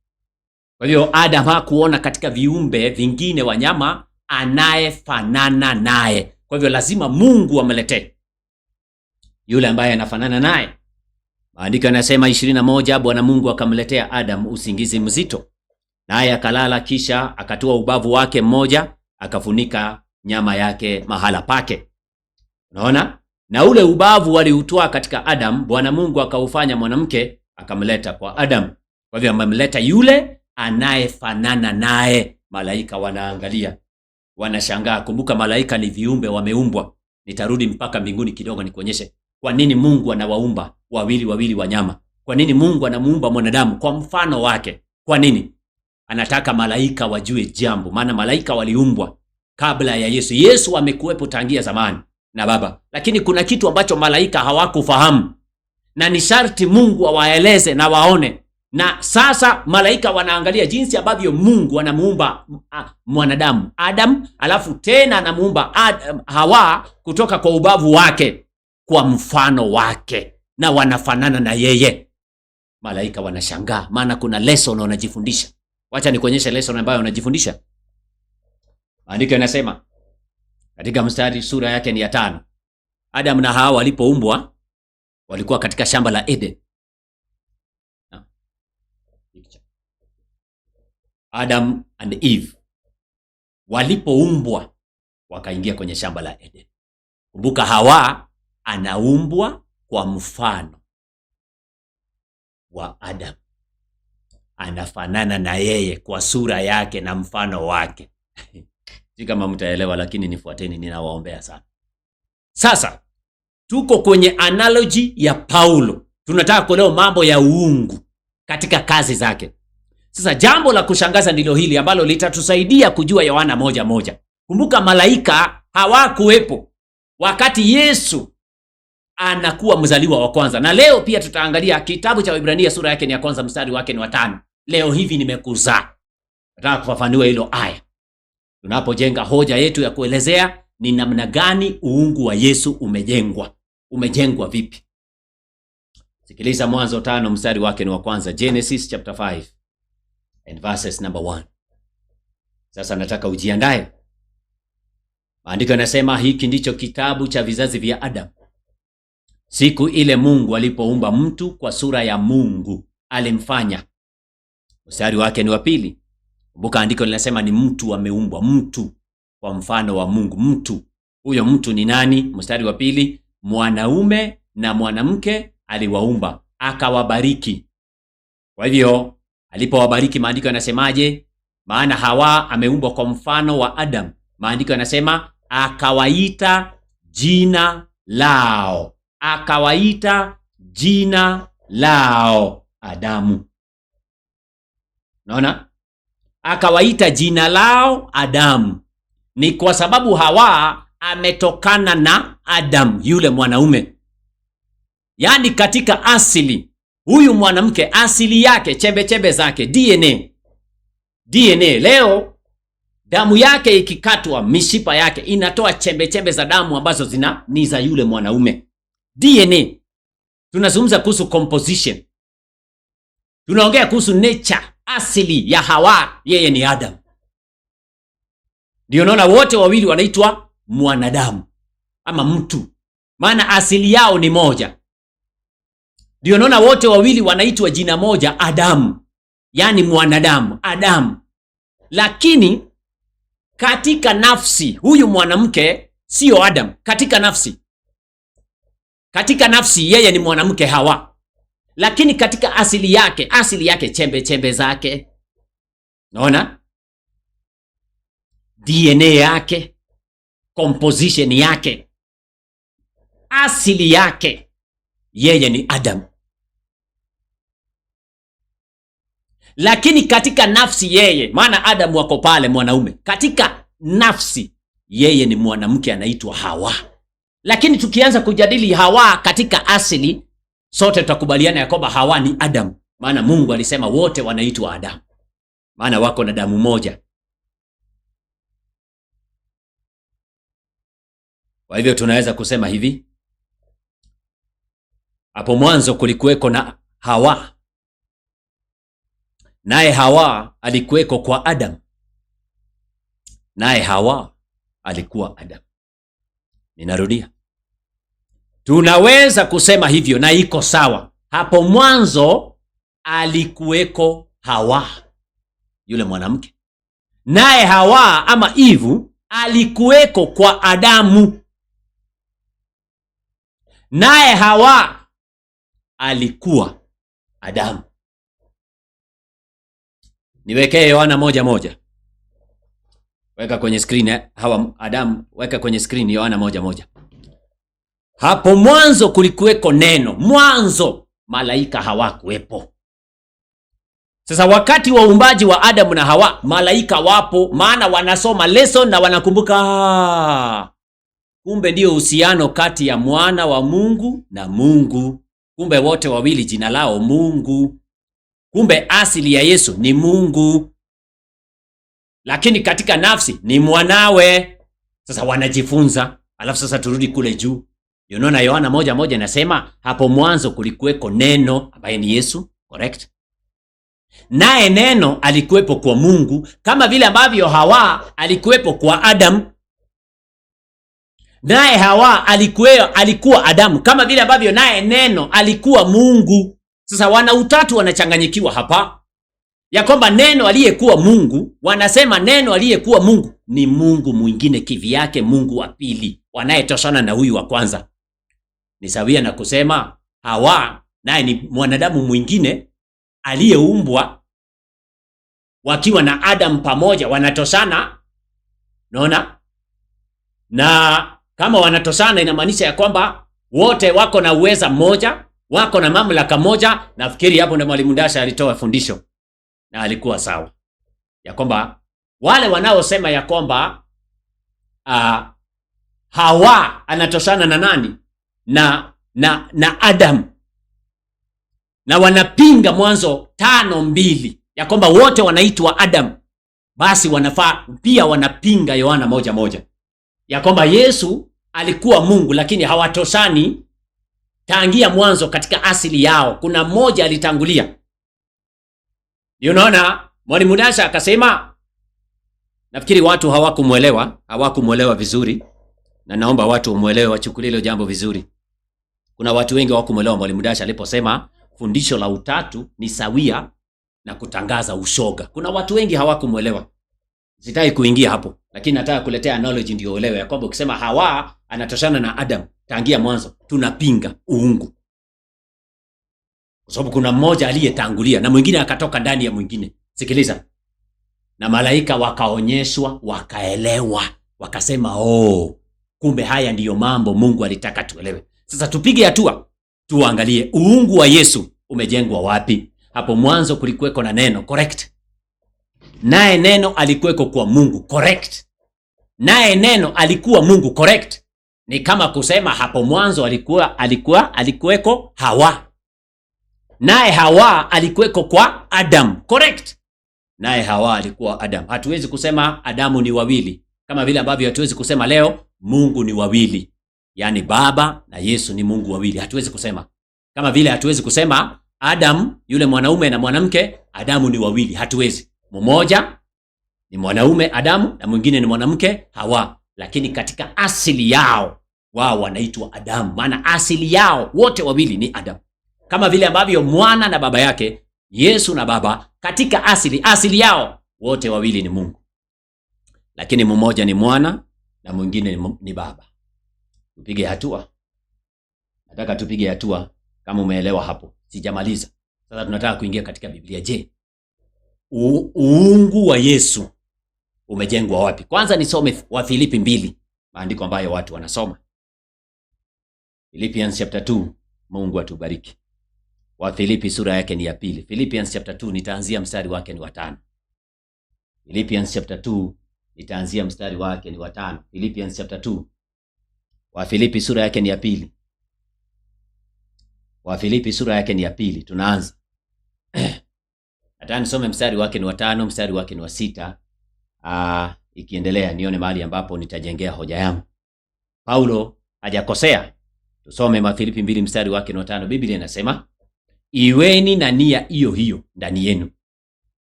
Kwa hiyo Adam hakuona katika viumbe vingine wanyama anayefanana naye. Kwa hivyo lazima Mungu amletee yule ambaye anafanana naye. Maandiko yanasema 21, Bwana Mungu akamletea Adam usingizi mzito, naye akalala, kisha akatoa ubavu wake mmoja akafunika nyama yake mahala pake. Unaona? Na ule ubavu waliutoa katika Adam, Bwana Mungu akaufanya mwanamke akamleta kwa Adam. Kwa hivyo amemleta yule anayefanana naye. Malaika wanaangalia, wanashangaa. Kumbuka malaika ni viumbe wameumbwa. Nitarudi mpaka mbinguni kidogo nikuonyeshe kwa nini Mungu anawaumba wawili wanyama. Kwa nini Mungu anamuumba mwanadamu kwa mfano wake? Kwa nini? Anataka malaika wajue jambo, maana malaika waliumbwa kabla ya Yesu. Yesu amekuwepo tangia zamani na Baba, lakini kuna kitu ambacho malaika hawakufahamu, na ni sharti Mungu awaeleze na waone. Na sasa malaika wanaangalia jinsi ambavyo Mungu anamuumba mwanadamu Adam, alafu tena anamuumba Hawa kutoka kwa ubavu wake kwa mfano wake, na wanafanana na yeye. Malaika wanashangaa, maana kuna lesson wanajifundisha. Wacha nikuonyeshe lesson ambayo wanajifundisha. Maandiko yanasema katika mstari, sura yake ni ya 5, Adam na Hawa walipoumbwa walikuwa katika shamba la Eden. Adam and Eve walipoumbwa wakaingia kwenye shamba la Eden. Kumbuka Hawa anaumbwa kwa mfano wa Adam, anafanana na yeye kwa sura yake na mfano wake. Si kama mtaelewa, lakini nifuateni, ninawaombea sana. Sasa tuko kwenye analogy ya Paulo, tunataka kuelewa mambo ya uungu katika kazi zake. Sasa jambo la kushangaza ndilo hili ambalo litatusaidia kujua Yohana 1:1. Kumbuka malaika hawakuwepo wakati Yesu anakuwa mzaliwa wa kwanza. Na leo pia tutaangalia kitabu cha Waebrania, sura yake ni ya kwanza, mstari wake ni wa 5. Leo hivi nimekuzaa. Nataka kufafanua hilo aya, tunapojenga hoja yetu ya kuelezea ni namna gani uungu wa Yesu umejengwa. Umejengwa vipi? Sikiliza Mwanzo 5 mstari wake ni wa kwanza. Genesis chapter 5 and verses number 1. Sasa nataka ujiandae. Maandiko yanasema hiki ndicho kitabu cha vizazi vya Adam. Siku ile Mungu alipoumba mtu kwa sura ya Mungu alimfanya. Mstari wake ni wa 2. Kumbuka andiko linasema ni mtu ameumbwa, mtu kwa mfano wa Mungu. Mtu huyo, mtu ni nani? Mstari wa 2, mwanaume na mwanamke aliwaumba akawabariki. Kwa hivyo alipowabariki, maandiko yanasemaje? Maana Hawa ameumbwa kwa mfano wa Adam. Maandiko yanasema akawaita jina lao. Akawaita jina lao Adamu. Unaona? Akawaita jina lao Adamu. Ni kwa sababu Hawa ametokana na Adam, yule mwanaume. Yaani katika asili, huyu mwanamke asili yake, chembe chembe zake, DNA DNA leo, damu yake ikikatwa, mishipa yake inatoa chembe za damu ambazo ni za yule mwanaume. DNA. Tunazungumza kuhusu composition. Tunaongea kuhusu nature, asili ya Hawa, yeye ni Adam. Ndio unaona wote wawili wanaitwa mwanadamu ama mtu, maana asili yao ni moja. Ndio unaona wote wawili wanaitwa jina moja, Adamu, yani mwanadamu, Adamu. Lakini katika nafsi, huyu mwanamke sio Adam. Katika nafsi yeye ni mwanamke Hawa, lakini katika asili yake chembe zake, naona DNA yake, composition yake, asili yake, yeye ni Adam. Lakini katika nafsi yeye, maana Adam wako pale mwanaume, katika nafsi yeye ni mwanamke anaitwa Hawa. Lakini tukianza kujadili Hawa katika asili, sote tutakubaliana ya kwamba Hawa ni Adam, maana Mungu alisema wote wanaitwa Adam, maana wako na damu moja. Kwa hivyo tunaweza kusema hivi, hapo mwanzo kulikuweko na Hawa, naye Hawa alikuweko kwa Adam, naye Hawa alikuwa Adam. Ninarudia, tunaweza kusema hivyo na iko sawa. Hapo mwanzo alikuweko Hawa, yule mwanamke, naye Hawa ama Eve alikuweko kwa Adamu, naye Hawa alikuwa Adamu. Niwekee Yohana 1:1. Weka kwenye screen Hawa Adamu, weka kwenye screen Yohana 1:1. Hapo mwanzo kulikuweko neno. Mwanzo malaika hawakuwepo. Sasa wakati wa uumbaji wa Adamu na Hawa, malaika wapo, maana wanasoma lesson na wanakumbuka kumbe ndio uhusiano kati ya mwana wa Mungu na Mungu. Kumbe wote wawili jina lao Mungu. Kumbe asili ya Yesu ni Mungu, lakini katika nafsi ni mwanawe. Sasa wanajifunza. Alafu sasa turudi kule juu. Unaona Yohana 1:1 inasema hapo mwanzo kulikuweko neno ambaye ni Yesu, correct? Naye neno alikuwepo kwa Mungu, kama vile ambavyo Hawa alikuwepo kwa Adam. Naye Hawa alikuwa Adamu, kama vile ambavyo naye neno alikuwa Mungu. Sasa wana utatu wanachanganyikiwa hapa, ya kwamba neno aliyekuwa Mungu, wanasema neno aliyekuwa Mungu ni Mungu mwingine kivyake, Mungu wa pili wanayetoshana na huyu wa kwanza. Ni sawia na kusema Hawa naye ni mwanadamu mwingine aliyeumbwa wakiwa na Adam pamoja, wanatoshana. Naona? Na kama wanatoshana inamaanisha ya kwamba wote wako na uweza mmoja, wako na mamlaka moja. Nafikiri hapo ndio Mwalimu Ndasha alitoa fundisho na alikuwa sawa, ya kwamba wale wanaosema ya kwamba Hawa anatoshana na nani? Na Adam, na wanapinga Mwanzo 5:2 ya kwamba wote wanaitwa Adam, basi wanafaa pia wanapinga Yohana 1:1 ya kwamba Yesu alikuwa Mungu lakini hawatoshani tangia mwanzo. Katika asili yao kuna mmoja alitangulia. Unaona, Mwalimu Ndasha akasema, nafikiri watu hawakumuelewa vizuri, na naomba watu umuelewe, wachukulie hilo jambo vizuri. Kuna watu wengi hawakumuelewa Mwalimu Ndasha aliposema fundisho la utatu ni sawia na kutangaza ushoga. Kuna watu wengi hawakumuelewa. Sitaki kuingia hapo, lakini nataka kuletea analogy ndio uelewe ya kwamba ukisema Hawa anatoshana na Adam tangia mwanzo, tunapinga uungu. Kwa sababu kuna mmoja aliyetangulia na mwingine akatoka ndani ya mwingine. Sikiliza. Na malaika wakaonyeshwa, wakaelewa, wakasema kumbe haya ndiyo mambo Mungu alitaka tuelewe. Sasa tupige hatua, tuangalie uungu wa Yesu umejengwa wapi. Hapo mwanzo kulikuweko na neno, correct? Naye neno alikuweko kwa Mungu, correct? Naye neno alikuwa Mungu, correct? Ni kama kusema hapo mwanzo alikuweko Hawa. Naye Hawa alikuweko kwa Adam, correct? naye Hawa alikuwa Adamu. Hatuwezi kusema Adamu ni wawili, kama vile ambavyo hatuwezi kusema leo Mungu ni wawili, yaani Baba na Yesu ni Mungu wawili. Hatuwezi kusema, kama vile hatuwezi kusema Adam yule mwanaume na mwanamke, Adamu ni wawili. Hatuwezi. Mmoja ni mwanaume Adamu na mwingine ni mwanamke Hawa, lakini katika asili yao wao wanaitwa Adamu, maana asili yao wote wawili ni Adamu. Kama vile ambavyo mwana na baba yake, Yesu na Baba, katika asili yao wote wawili ni Mungu, lakini mmoja ni mwana na mwingine ni baba. Tupige hatua. Nataka tupige hatua, kama umeelewa hapo. Sijamaliza. Sasa tunataka kuingia katika Biblia. Je, uungu wa Yesu umejengwa wapi? Kwanza nisome Wafilipi 2, maandiko ambayo watu wanasoma. Philippians chapter 2. Mungu atubariki. Wafilipi sura yake ni ya 2. Philippians chapter 2 nitaanzia mstari wake ni wa 5. Philippians chapter 2 nitaanzia mstari wake ni wa 5. Philippians chapter 2. Wafilipi sura yake ni ya 2. Wafilipi sura yake ni ya 2. Tunaanza. Nataka nisome mstari wake ni wa 5, mstari wake ni wa 6. Ikiendelea nione mahali ambapo nitajengea hoja yangu. Paulo hajakosea. Tusome Wafilipi 2 mstari wake ni wa 5. Biblia inasema, iweni na nia hiyo hiyo ndani yenu,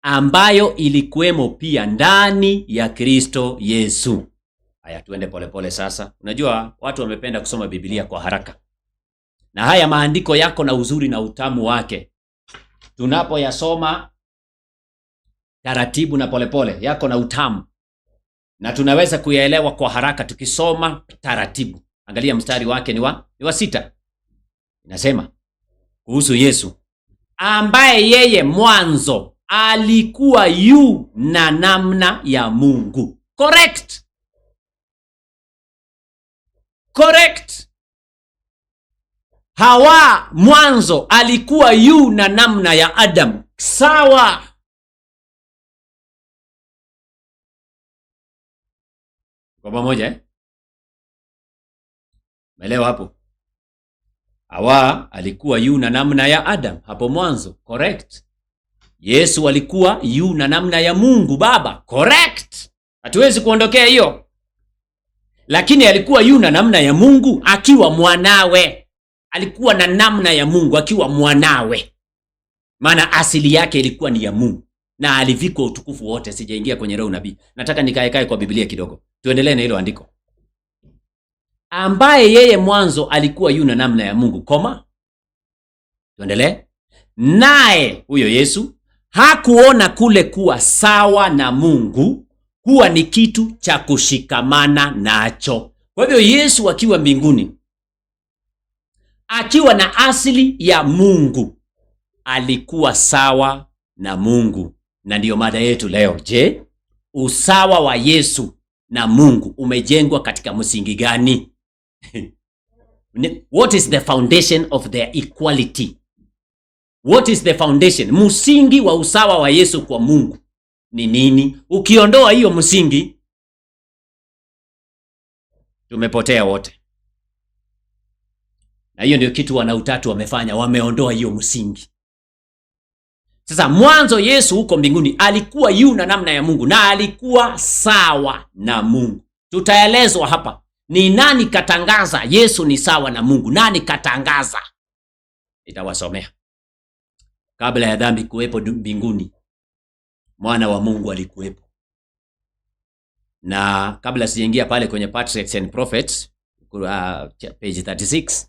ambayo ilikuwemo pia ndani ya Kristo Yesu. Haya, tuende polepole sasa. Unajua watu wamependa kusoma Biblia kwa haraka, na haya maandiko yako na uzuri na utamu wake. Tunapoyasoma taratibu na polepole, yako na utamu, na tunaweza kuyaelewa kwa haraka tukisoma taratibu. Angalia mstari wake ni wa 6. Inasema kuhusu Yesu, ambaye yeye mwanzo alikuwa yu na namna ya Mungu. Correct. Hawa mwanzo alikuwa yu na namna ya Adam. Sawa. Kwa pamoja Umeelewa hapo? Hawa alikuwa yu na namna ya Adam hapo mwanzo. Correct. Yesu alikuwa yu na namna ya Mungu Baba. Correct. Hatuwezi kuondokea hiyo. Lakini alikuwa yu na namna ya Mungu akiwa mwanawe. Alikuwa na namna ya Mungu akiwa mwanawe, maana asili yake ilikuwa ni ya Mungu na alivikwa utukufu wote. Sijaingia kwenye roho nabii, nataka nikae kwa Biblia kidogo. Tuendelee na hilo andiko. Ambaye yeye mwanzo alikuwa yu na namna ya Mungu, tuendelee. Naye huyo Yesu hakuona kule kuwa sawa na Mungu kuwa ni kitu cha kushikamana nacho. Kwa hivyo Yesu akiwa mbinguni, akiwa na asili ya Mungu, alikuwa sawa na Mungu. Na ndiyo mada yetu leo. Je, usawa wa Yesu na Mungu umejengwa katika msingi gani? What is the foundation of their equality? What is the foundation? Msingi wa usawa wa Yesu kwa Mungu ni nini? Ukiondoa hiyo msingi, tumepotea wote. Na hiyo ndio kitu wanautatu wamefanya, wameondoa hiyo msingi. Sasa mwanzo Yesu huko mbinguni alikuwa yu na namna ya Mungu na alikuwa sawa na Mungu. Tutaelezwa hapa ni nani katangaza Yesu ni sawa na Mungu. Nani katangaza? Nitawasomea. Kabla ya dhambi kuwepo mbinguni, mwana wa Mungu alikuwepo. Na kabla sijaingia pale kwenye Patriarchs and Prophets page 36,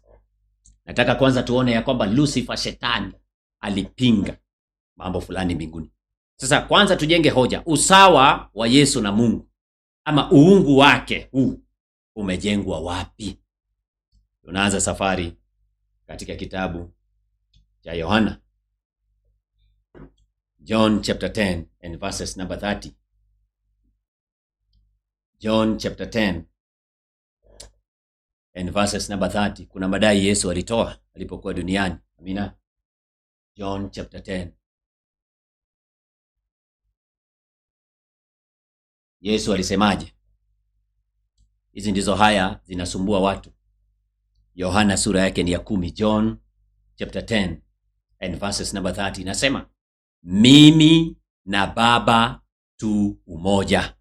nataka kwanza tuone ya kwamba Lucifer, shetani, alipinga mambo fulani mbinguni. Sasa kwanza tujenge hoja. Usawa wa Yesu na Mungu ama uungu wake huu umejengwa wapi? Tunaanza safari katika kitabu cha Yohana, John chapter 10 and verses number 30. John chapter 10 and verses number 30. Kuna madai Yesu alitoa alipokuwa duniani. Amina. John chapter 10. Yesu alisemaje? Hizi ndizo haya zinasumbua watu. Yohana sura yake ni ya 10. John chapter 10 and verses number 30 inasema, mimi na Baba tu umoja.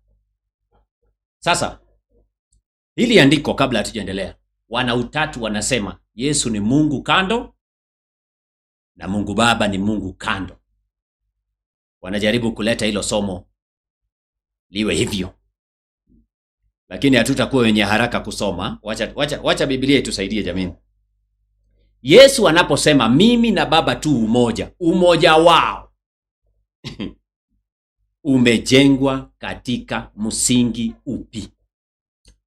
Sasa hili andiko, kabla hatujaendelea, wana utatu wanasema Yesu ni Mungu kando na Mungu Baba ni Mungu kando. Wanajaribu kuleta hilo somo liwe hivyo, lakini hatutakuwa wenye haraka kusoma. Wacha Biblia itusaidie jamani. Yesu anaposema mimi na Baba tu umoja, umoja wao umejengwa katika msingi upi?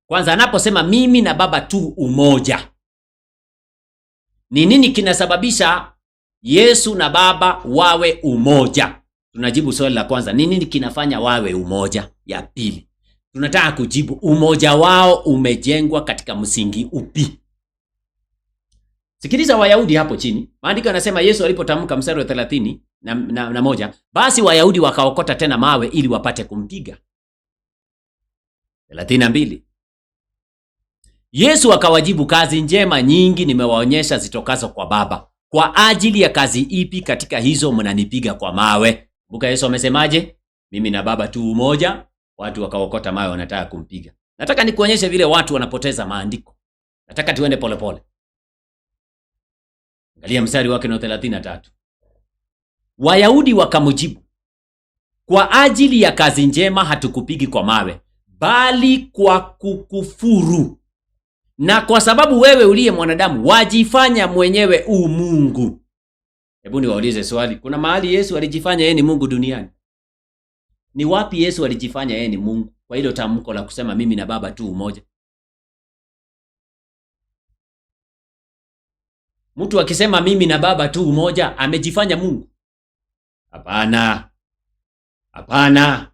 Kwanza, anaposema mimi na Baba tu umoja, ni nini kinasababisha Yesu na Baba wawe umoja? Tunajibu swali la kwanza, ni nini kinafanya wawe umoja? Ya pili, tunataka kujibu umoja wao umejengwa katika msingi upi? Sikiliza Wayahudi hapo chini. Maandiko yanasema Yesu alipotamka mstari wa 30 na moja, basi Wayahudi wakaokota tena mawe ili wapate kumpiga. 32, Yesu akawajibu, kazi njema nyingi nimewaonyesha zitokazo kwa Baba. Kwa ajili ya kazi ipi katika hizo mnanipiga kwa mawe? Kumbuka Yesu amesemaje? Mimi na Baba tu umoja. Watu wakaokota mawe wanataka kumpiga. Nataka nikuonyeshe vile watu wanapoteza maandiko. Nataka tuende polepole. Angalia mstari wake na 33. Wayahudi wakamjibu, kwa ajili ya kazi njema hatukupigi kwa mawe, bali kwa kukufuru, na kwa sababu wewe uliye mwanadamu wajifanya mwenyewe u Mungu. Hebu niwaulize swali, kuna mahali Yesu alijifanya yeye ni Mungu duniani? Ni wapi Yesu alijifanya yeye ni Mungu kwa hilo tamko la kusema mimi na Baba tu umoja? Mtu akisema mimi na Baba tu umoja amejifanya Mungu? Hapana. Hapana.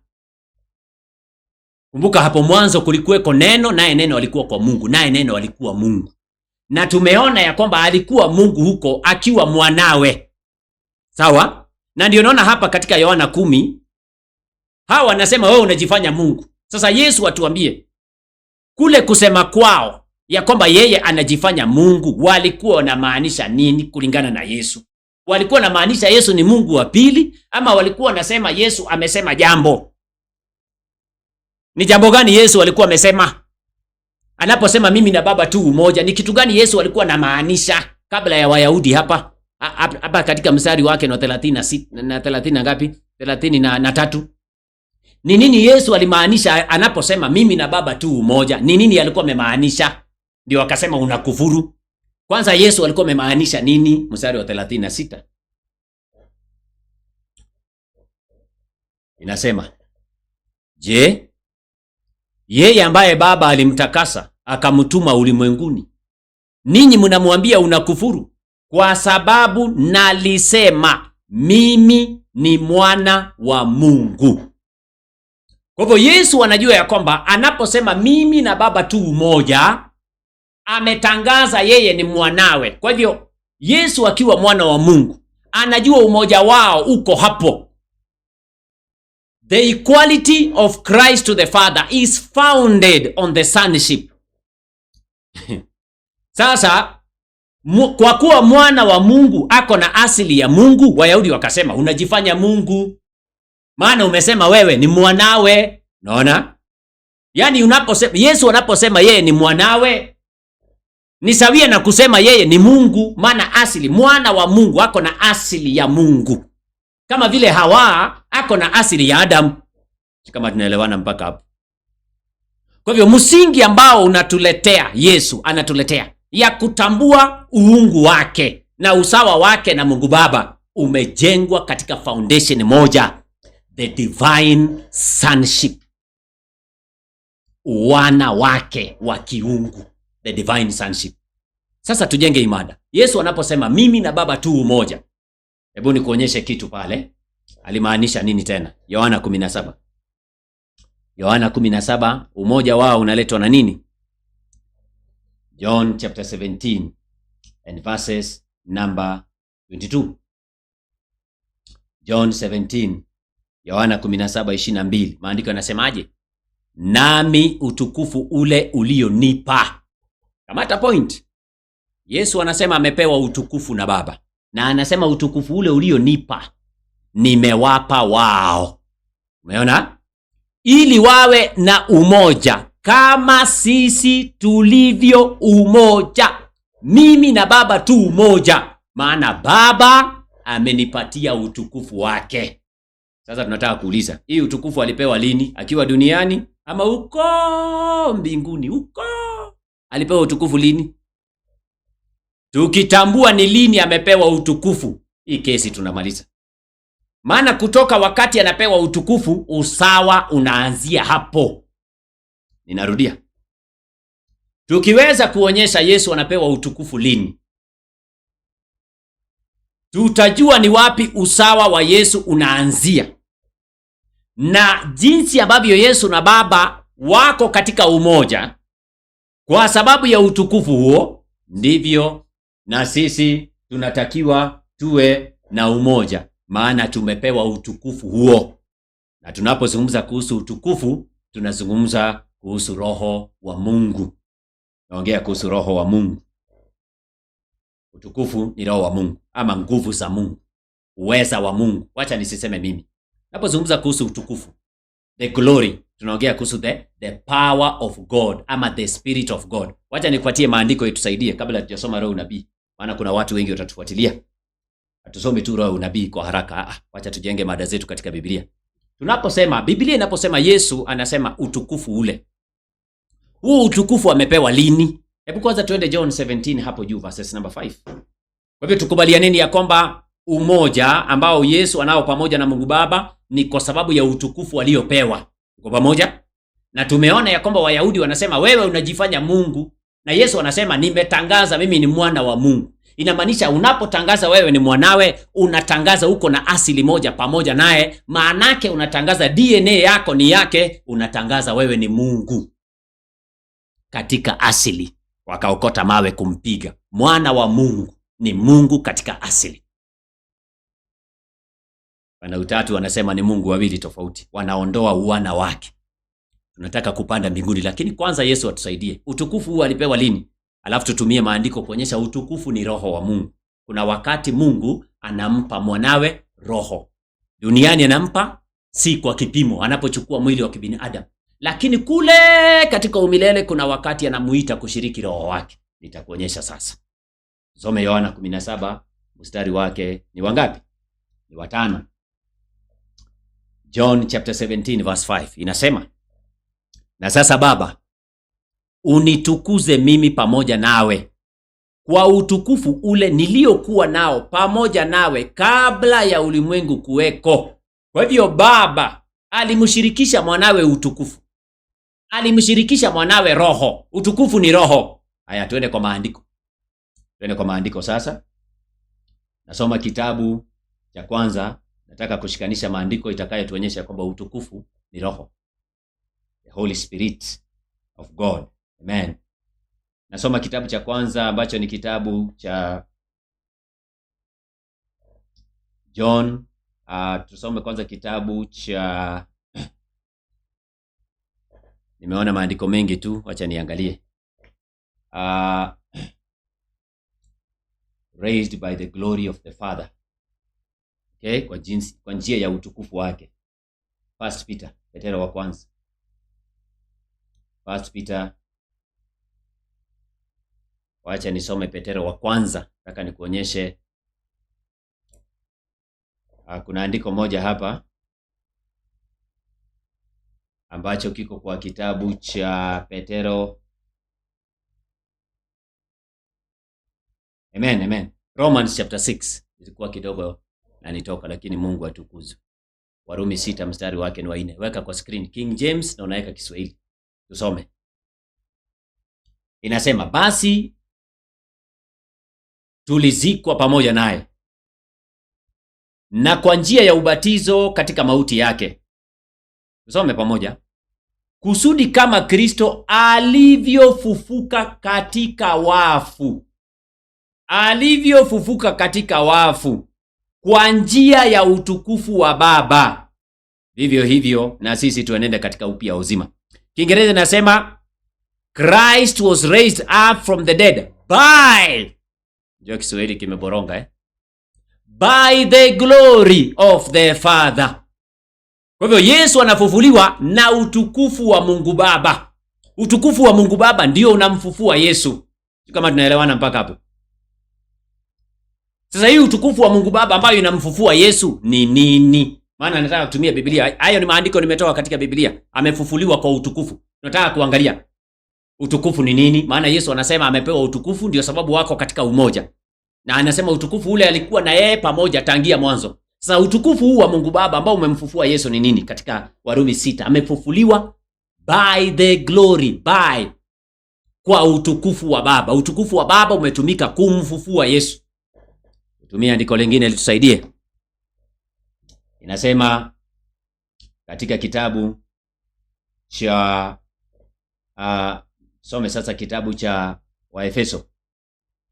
Kumbuka hapo mwanzo kulikuweko neno, naye neno alikuwa kwa Mungu, naye neno alikuwa Mungu. Na tumeona ya kwamba alikuwa Mungu huko akiwa mwanawe. Sawa? Na ndio naona hapa katika Yohana 10 hawa wanasema wewe unajifanya Mungu. Sasa Yesu atuambie kule kusema kwao ya kwamba yeye anajifanya Mungu, walikuwa wanamaanisha nini kulingana na Yesu? Walikuwa wanamaanisha Yesu ni Mungu wa pili, ama walikuwa wanasema Yesu amesema jambo? Ni jambo gani Yesu alikuwa amesema? Anaposema mimi na Baba tu umoja, ni kitu gani Yesu alikuwa anamaanisha kabla ya Wayahudi hapa? Hapa katika mstari wake na 36 na 30 ngapi? 33. Ni nini Yesu alimaanisha anaposema mimi na Baba tu umoja? Ni nini alikuwa amemaanisha? Ndio akasema unakufuru. Kwanza Yesu alikuwa amemaanisha nini? Mstari wa 36 inasema, je, yeye ambaye Baba alimtakasa akamtuma ulimwenguni, ninyi mnamwambia unakufuru kwa sababu nalisema mimi ni mwana wa Mungu. Kwa hivyo Yesu anajua ya kwamba anaposema mimi na Baba tu umoja, ametangaza yeye ni mwanawe. Kwa hivyo Yesu akiwa mwana wa Mungu anajua umoja wao uko hapo. The equality of Christ to the Father is founded on the sonship. Sasa kwa kuwa mwana wa Mungu ako na asili ya Mungu, Wayahudi wakasema unajifanya Mungu, maana umesema wewe ni mwanawe. Unaona? Yaani unaposema Yesu anaposema yeye ni mwanawe ni sawia na kusema yeye ni Mungu, maana asili mwana wa Mungu ako na asili ya Mungu. Kama vile Hawa ako na asili ya Adam. Kama tunaelewana mpaka hapo. Kwa hivyo msingi ambao unatuletea Yesu anatuletea ya kutambua uungu wake na usawa wake na Mungu Baba umejengwa katika foundation moja, the divine sonship. Wana wake wa kiungu, the divine sonship. Sasa tujenge imada. Yesu anaposema mimi na Baba tu umoja, hebu nikuonyeshe kitu pale. Alimaanisha nini tena? Yohana 17. Yohana 17, umoja wao unaletwa na nini? John chapter 17 and verses number 22. John 17, Yohana 17:22. Maandiko yanasemaje? Nami utukufu ule ulionipa. Kamata point. Yesu anasema amepewa utukufu na Baba. Na anasema utukufu ule ulionipa. nimewapa wao. Umeona? Ili wawe na umoja kama sisi tulivyo umoja. Mimi na Baba tu umoja, maana Baba amenipatia utukufu wake. Sasa tunataka kuuliza, hii utukufu alipewa lini? Akiwa duniani ama uko mbinguni? Uko alipewa utukufu lini? Tukitambua ni lini amepewa utukufu, hii kesi tunamaliza. Maana kutoka wakati anapewa utukufu, usawa unaanzia hapo. Ninarudia, tukiweza kuonyesha Yesu anapewa utukufu lini, tutajua ni wapi usawa wa Yesu unaanzia, na jinsi ambavyo Yesu na Baba wako katika umoja kwa sababu ya utukufu huo, ndivyo na sisi tunatakiwa tuwe na umoja, maana tumepewa utukufu huo. Na tunapozungumza kuhusu utukufu, tunazungumza kuhusu Roho wa Mungu. Naongea kuhusu Roho wa Mungu. Utukufu ni Roho wa Mungu ama nguvu za Mungu, uweza wa Mungu. Wacha nisiseme mimi. Napozungumza kuhusu utukufu, the glory, tunaongea kuhusu the power of God ama the spirit of God. Wacha nikupatie maandiko itusaidie kabla tujasoma roho unabii, maana kuna watu wengi watatufuatilia. Hatusome tu roho unabii kwa haraka. Wacha tujenge mada zetu katika Biblia. Tunaposema, Biblia inaposema Yesu anasema utukufu ule, huu utukufu amepewa lini? Hebu kwanza tuende John 17 hapo juu verses number 5. Kwa hivyo tukubalianeni ya kwamba umoja ambao Yesu anao pamoja na Mungu Baba ni kwa sababu ya utukufu aliopewa. Tuko pamoja? Na tumeona ya kwamba Wayahudi wanasema wewe unajifanya Mungu, na Yesu anasema nimetangaza mimi ni mwana wa Mungu. Inamaanisha unapotangaza wewe ni mwanawe, unatangaza uko na asili moja pamoja naye, maanake unatangaza DNA yako ni yake, unatangaza wewe ni Mungu katika asili. Wakaokota mawe kumpiga. Mwana wa Mungu ni Mungu katika asili. Wana utatu wanasema ni Mungu wawili tofauti, wanaondoa uwana wake. Tunataka kupanda mbinguni, lakini kwanza Yesu atusaidie. Utukufu huu alipewa lini? Alafu tutumie maandiko kuonyesha utukufu ni Roho wa Mungu. Kuna wakati Mungu anampa mwanawe roho. Duniani anampa si kwa kipimo, anapochukua mwili wa kibinadamu. Lakini kule katika umilele kuna wakati anamuita kushiriki roho wake. Nitakuonyesha sasa. Some Yohana 17 mstari wake ni wangapi? Ni 5. John chapter 17 verse 5 inasema, na sasa Baba, unitukuze mimi pamoja nawe kwa utukufu ule niliokuwa nao pamoja nawe kabla ya ulimwengu kuweko. Kwa hivyo Baba alimshirikisha mwanawe utukufu, alimshirikisha mwanawe roho. Utukufu ni roho. Haya, tuende kwa maandiko. Tuende kwa maandiko sasa. Nasoma kitabu cha kwanza. Nataka kushikanisha maandiko itakayotuonyesha kwamba utukufu ni roho, the Holy Spirit of God. Amen. Nasoma kitabu cha kwanza ambacho ni kitabu cha John. Tusome kwanza kitabu cha nimeona maandiko mengi tu, wacha niangalie. Raised by the glory of the Father. Okay, kwa njia ya utukufu wake. First Peter, Petero wa kwanza. First Peter. Wacha nisome Petero wa kwanza. Nataka nikuonyeshe. Kuna andiko moja hapa ambacho kiko kwa kitabu cha Petero. Amen. Romans chapter 6. Ilikuwa kidogo na nitoka, lakini Mungu atukuzwe. Warumi 6 mstari wake ni wa 4. Weka kwa screen King James na unaweka Kiswahili. Tusome. Inasema, basi tulizikwa pamoja naye na kwa njia ya ubatizo katika mauti yake. Tusome pamoja. Kusudi kama Kristo alivyofufuka katika wafu. Alivyofufuka katika wafu kwa njia ya utukufu wa Baba, vivyo hivyo na sisi tuenende katika upya uzima. Kiingereza nasema Christ was raised up from the dead by, ndio Kiswahili kimeboronga by the glory of the Father. Kwa hivyo Yesu anafufuliwa na utukufu wa Mungu Baba. Utukufu wa Mungu Baba ndio unamfufua Yesu. Kama tunaelewana mpaka hapo? Sasa hii utukufu wa Mungu Baba ambayo inamfufua Yesu ni nini? Maana nataka kutumia Biblia. Hayo ni maandiko nimetoa katika Biblia. Amefufuliwa kwa utukufu. Tunataka kuangalia utukufu ni nini? Maana Yesu anasema amepewa utukufu, ndio sababu wako katika umoja. Na anasema utukufu ule alikuwa na yeye pamoja tangia mwanzo. Sasa utukufu huu wa Mungu Baba ambao umemfufua Yesu ni nini? Katika Warumi 6, amefufuliwa by the glory, by, kwa utukufu wa Baba. Utukufu wa Baba umetumika kumfufua Yesu. Tumia andiko lingine litusaidie. Inasema katika kitabu cha some sasa kitabu cha Waefeso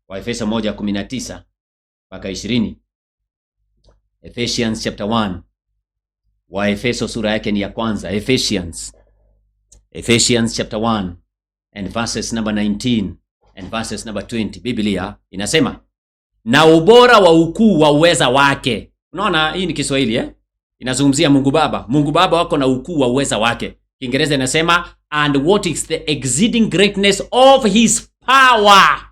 1:19 mpaka 20. Ephesians chapter 1. Waefeso sura yake ni ya kwanza. Ephesians chapter 1 and verses number 19 and verses number 20. Biblia inasema na ubora wa ukuu wa uweza wake. Unaona, hii ni Kiswahili inazungumzia Mungu Baba. Mungu Baba wako na ukuu wa uweza wake. Kiingereza inasema and what is the exceeding greatness of his power.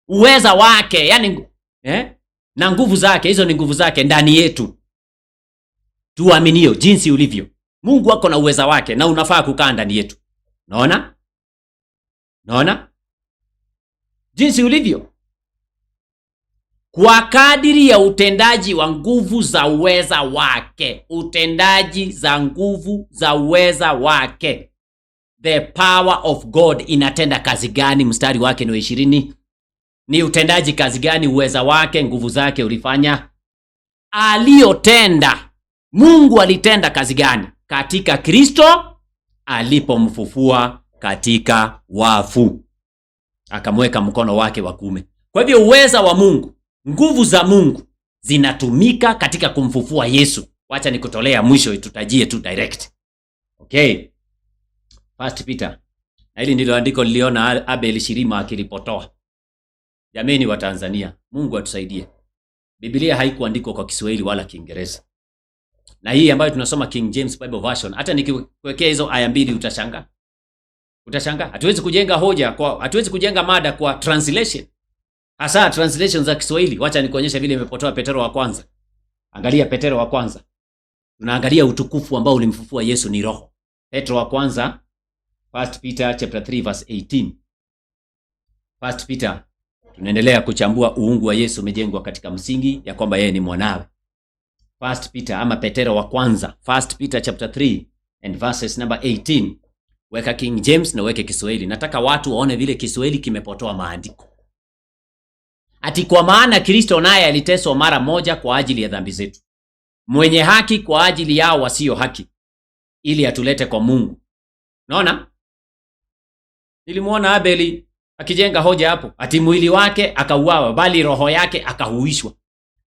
Uweza wake, yani na nguvu zake, hizo ni nguvu zake ndani yetu tuaminio, jinsi ulivyo. Mungu wako na uweza wake na unafaa kukaa ndani yetu. Naona jinsi ulivyo kwa kadiri ya utendaji wa nguvu za uweza wake. Utendaji za nguvu za uweza wake. The power of God inatenda kazi gani? Mstari wake ni 20. Ni utendaji kazi gani? Uweza wake, nguvu zake ulifanya. Aliyotenda. Mungu alitenda kazi gani? Katika Kristo alipomfufua katika wafu, akamweka mkono wake wa kuume. Kwa hivyo uweza wa Mungu, nguvu za Mungu zinatumika katika kumfufua Yesu. Wacha nikutolea mwisho, tutajie tu direct. Okay. First Peter. Na hili ndilo andiko niliona Abel Shirima akilipotoa. Jameni wa Tanzania, Mungu atusaidie. Biblia haikuandikwa kwa Kiswahili wala Kiingereza. Na hii ambayo tunasoma King James Bible Version, hata nikiwekea hizo aya mbili utashangaa. Hatuwezi kujenga hoja kwa, hatuwezi kujenga mada kwa translation. Hasa translation za Kiswahili. Wacha nikuonyesha vile imepotoa Petero wa kwanza. Angalia Petero wa kwanza. Tunaangalia utukufu ambao ulimfufua Yesu ni roho. Petro wa kwanza, 1 Peter chapter 3 verse 18. 1 Peter, tunaendelea kuchambua uungu wa Yesu umejengwa katika msingi ya kwamba yeye ni mwanawe. 1 Peter ama Petero wa kwanza, 1 Peter chapter 3 and verses number 18. Weka King James na weke Kiswahili. Nataka watu waone vile Kiswahili kimepotoa maandiko. Ati kwa maana Kristo naye aliteswa mara moja kwa ajili ya dhambi zetu, mwenye haki kwa ajili yao wasio haki, ili atulete kwa Mungu. Unaona? Nilimuona Abeli akijenga hoja hapo. Ati mwili wake akauawa bali roho yake akahuishwa.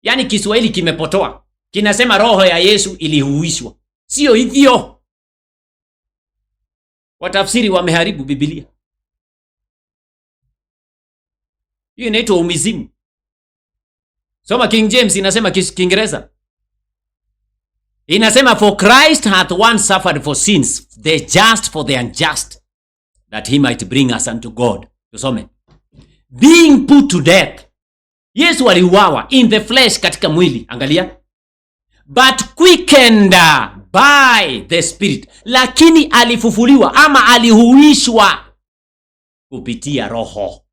Yaani Kiswahili kimepotoa. Kinasema roho ya Yesu ilihuishwa. Sio hivyo. Watafsiri wameharibu Biblia. Hiyo inaitwa umizimu. Soma King James, inasema Kiingereza. Inasema for Christ hath once suffered for sins, the just for the unjust, that he might bring us unto God. Tusome. Being put to death. Yesu aliuawa in the flesh, katika mwili. Angalia. But quickened by the Spirit. Lakini alifufuliwa ama alihuishwa kupitia roho.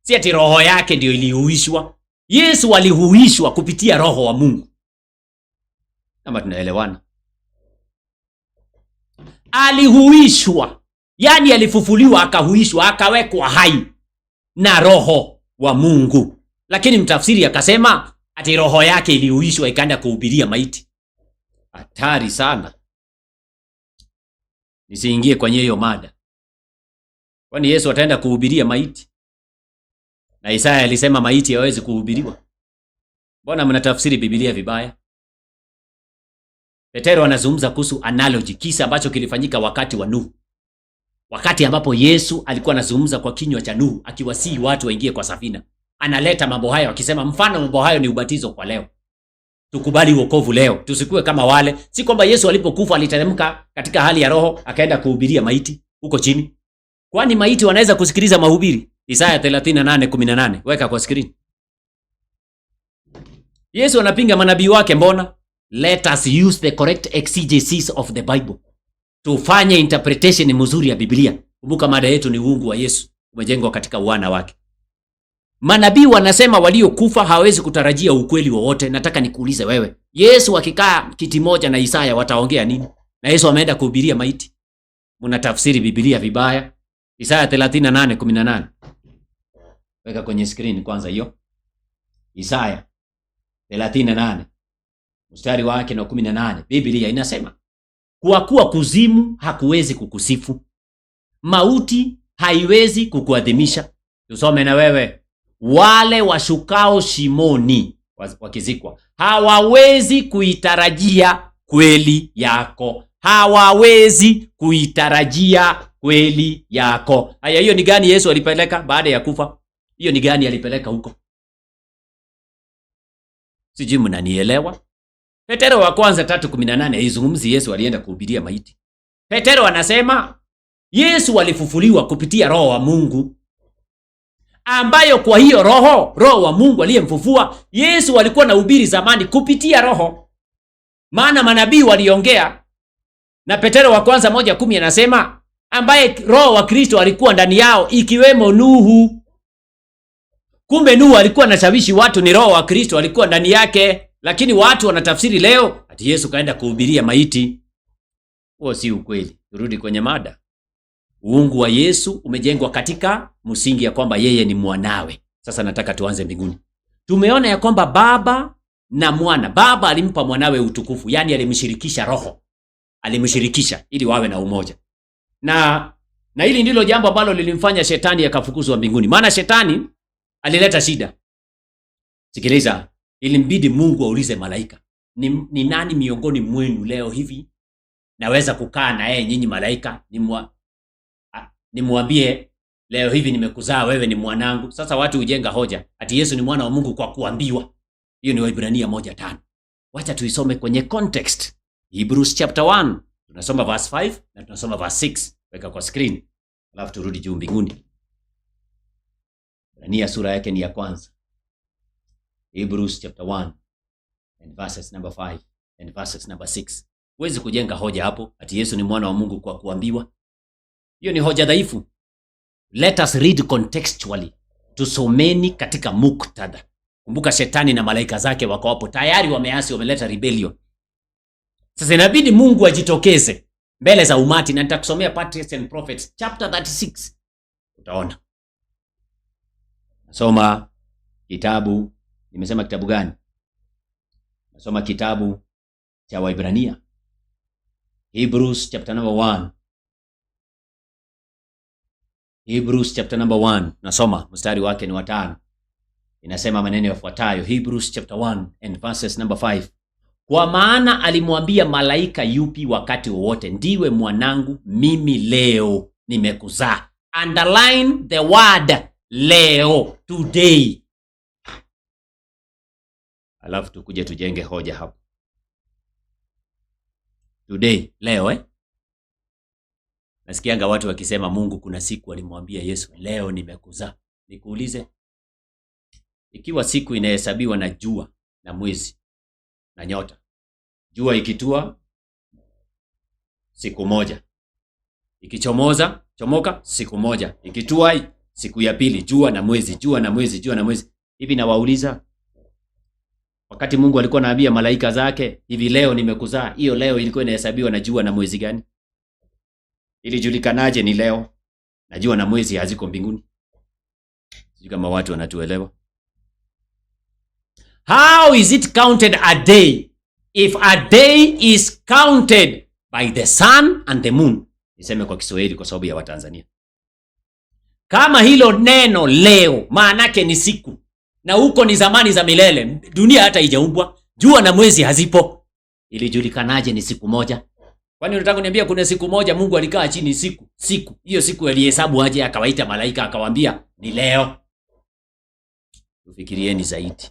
Si ati roho yake ndio ilihuishwa. Yesu alihuishwa kupitia roho wa Mungu. Kama tunaelewana. Alihuishwa. Yani alifufuliwa akahuishwa, akawekwa hai na roho wa Mungu. Lakini mtafsiri akasema ati roho yake ilihuishwa ikaenda kuhubiria maiti. Hatari sana. Nisiingie kwenye hiyo mada. Kwani Yesu ataenda kuhubiria maiti? Na Isaya alisema maiti hawezi kuhubiriwa. Mbona mnatafsiri Biblia vibaya? Petero anazungumza kuhusu analogy, kisa ambacho kilifanyika wakati wa Nuhu. Wakati ambapo Yesu alikuwa anazungumza kwa kinywa cha Nuhu akiwasihi watu waingie kwa safina. analeta mambo hayo akisema mfano mambo hayo ni ubatizo kwa leo. Tukubali wokovu leo. Tusikue kama wale. Si kwamba Yesu alipokufa aliteremka katika hali ya roho akaenda kuhubiria maiti huko chini. Kwani maiti wanaweza kusikiliza mahubiri? Isaya 38:18. Weka kwa screen. Yesu anapinga manabii wake mbona? Let us use the correct exegesis of the Bible. Tufanye interpretation mzuri ya Biblia. Kumbuka mada yetu ni uungu wa Yesu umejengwa katika uwana wake. Manabii wanasema waliokufa hawezi kutarajia ukweli wowote. Nataka nikuulize wewe, Yesu akikaa kiti moja na Isaya wataongea nini? Na Yesu ameenda kuhubiria maiti. Mnatafsiri Biblia vibaya. Isaya 38:18. Weka kwenye screen kwanza hiyo. Isaya 38 mstari wake na 18. Biblia inasema, kwa kuwa kuzimu hakuwezi kukusifu, mauti haiwezi kukuadhimisha. Tusome na wewe. Wale washukao shimoni wakizikwa hawawezi kuitarajia kweli yako. Hawawezi kuitarajia kweli yako. Haya, hiyo ni gani Yesu alipeleka baada ya kufa? Hiyo ni gani alipeleka huko? Sijui mnanielewa. Petero wa kwanza 3:18 izungumzi Yesu alienda kuhubiria maiti. Petero anasema Yesu alifufuliwa kupitia roho wa Mungu, ambayo kwa hiyo roho wa Mungu aliyemfufua Yesu alikuwa na hubiri zamani kupitia roho. Maana manabii waliongea, na Petero wa kwanza 1:10 anasema ambaye roho wa Kristo alikuwa ndani yao, ikiwemo Nuhu. Kumbe Nuhu alikuwa anashawishi watu, ni roho wa Kristo alikuwa ndani yake, lakini watu wanatafsiri leo ati Yesu kaenda kuhubiria maiti. Huo si ukweli. Turudi kwenye mada. Uungu wa Yesu umejengwa katika msingi ya kwamba yeye ni mwanawe. Sasa nataka tuanze mbinguni. Tumeona ya kwamba Baba na Mwana. Baba alimpa mwanawe utukufu, yani alimshirikisha roho. Alimshirikisha ili wawe na umoja. Na hili ndilo jambo ambalo lilimfanya shetani akafukuzwa mbinguni. Maana shetani alileta shida. Sikiliza, ilimbidi Mungu aulize malaika, ni nani miongoni mwenu leo hivi naweza kukaa na yeye nyinyi malaika nimwambie leo hivi nimekuzaa wewe ni mwanangu. Sasa watu hujenga hoja ati Yesu ni mwana wa Mungu kwa kuambiwa. Hiyo ni Waebrania 1:5. Wacha tuisome kwenye context. Hebrews chapter 1. Tunasoma verse 5 na tunasoma verse 6. Weka kwa screen. Alafu turudi juu mbinguni. Waebrania sura yake ni ya kwanza. Hebrews chapter 1 and verses number 5 and verses number 6. Huwezi kujenga hoja hapo ati Yesu ni mwana wa Mungu kwa kuambiwa. Hiyo ni hoja dhaifu. Let us read contextually. Tusomeni katika muktadha. Kumbuka shetani na malaika zake wako hapo tayari, wameasi, wameleta rebellion. Sasa inabidi Mungu ajitokeze mbele za umati, na nitakusomea Patriarchs and Prophets chapter 36. Utaona. Nasoma kitabu, nimesema kitabu gani? Nasoma kitabu cha Waebrania. Hebrews chapter number 1. Hebrews chapter number 1. Nasoma mstari wake ni wa 5. Inasema maneno yafuatayo. Hebrews chapter 1 and verses number 5. Kwa maana alimwambia malaika yupi wakati wowote, ndiwe mwanangu, mimi leo nimekuzaa. Underline the word leo, today. Alafu tukuje tujenge hoja hapo. Today, leo Nasikianga watu wakisema Mungu kuna siku alimwambia Yesu leo nimekuzaa. Nikuulize, ikiwa siku inahesabiwa na jua na mwezi na nyota, jua ikitua siku moja, chomoka siku moja, ikitua siku ya pili, jua na mwezi, jua na mwezi, jua na mwezi. Hivi na wauliza, wakati Mungu alikuwa anaambia malaika zake hivi leo nimekuzaa, hiyo leo ilikuwa inahesabiwa na jua na mwezi gani? Ilijulikanaje ni leo na jua na mwezi haziko mbinguni? Sijui kama watu wanatuelewa. How is it counted a day if a day is counted by the sun and the moon? Niseme kwa Kiswahili kwa sababu ya Watanzania. Kama hilo neno leo maanake ni siku, na huko ni zamani za milele, dunia hata haijaumbwa, jua na mwezi hazipo, ilijulikanaje ni siku moja? Kwani unataka kuniambia kuna siku moja Mungu alikaa chini siku hiyo siku alihesabu aje akawaita malaika akawaambia ni leo? Tufikirieni zaidi.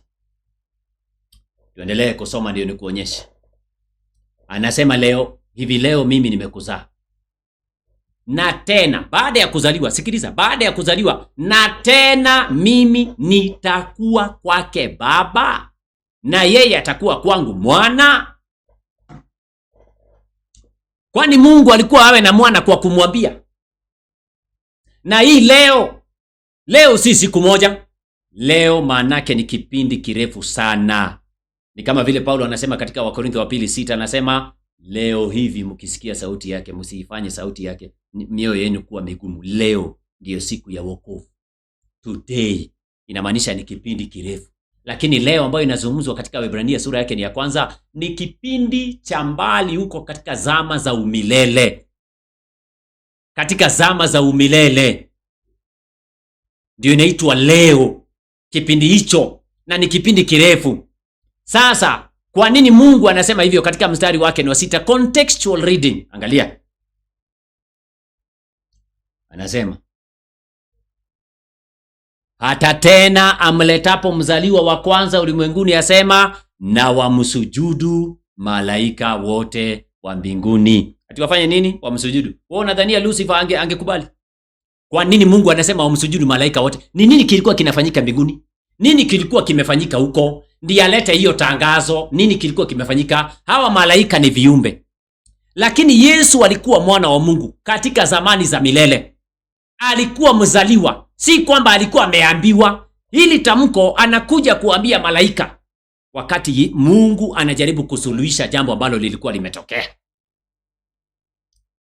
Tuendelee kusoma ndio nikuonyeshe. Anasema hivi leo mimi nimekuzaa. Na tena baada ya kuzaliwa, sikiliza, baada ya kuzaliwa, na tena mimi nitakuwa kwake baba, na yeye atakuwa kwangu mwana. Kwani Mungu alikuwa awe na mwana kwa kumwambia? Na hii leo si siku moja. Leo maanake ni kipindi kirefu sana. Ni kama vile Paulo anasema katika Wakorintho wa 2:6, anasema leo hivi mkisikia sauti yake msiifanye sauti yake mioyo yenu kuwa migumu. Leo ndiyo siku ya wokovu. Today inamaanisha ni kipindi kirefu. Lakini leo ambayo inazungumzwa katika Waebrania sura yake ni ya kwanza ni kipindi cha mbali huko katika zama za umilele. Katika zama za umilele ndio inaitwa leo, kipindi hicho, na ni kipindi kirefu. Sasa kwa nini Mungu anasema hivyo katika mstari wake ni wa 6? Contextual reading. Angalia. Anasema hata tena amletapo mzaliwa wa kwanza ulimwenguni, asema na wamsujudu malaika wote wa mbinguni. Ati wafanye nini? Wamsujudu. Wewe unadhania Lucifer angekubali? Kwa nini Mungu anasema wamsujudu malaika wote? Ni nini kilikuwa kinafanyika mbinguni? Nini kilikuwa kimefanyika huko? Ndiye alete hiyo tangazo. Nini kilikuwa kimefanyika? Hawa malaika ni viumbe. Lakini Yesu alikuwa mwana wa Mungu katika zamani za milele. Alikuwa mzaliwa. Si kwamba alikuwa ameambiwa. Hili tamko anakuja kuambia malaika wakati Mungu anajaribu kusuluhisha jambo ambalo lilikuwa limetokea.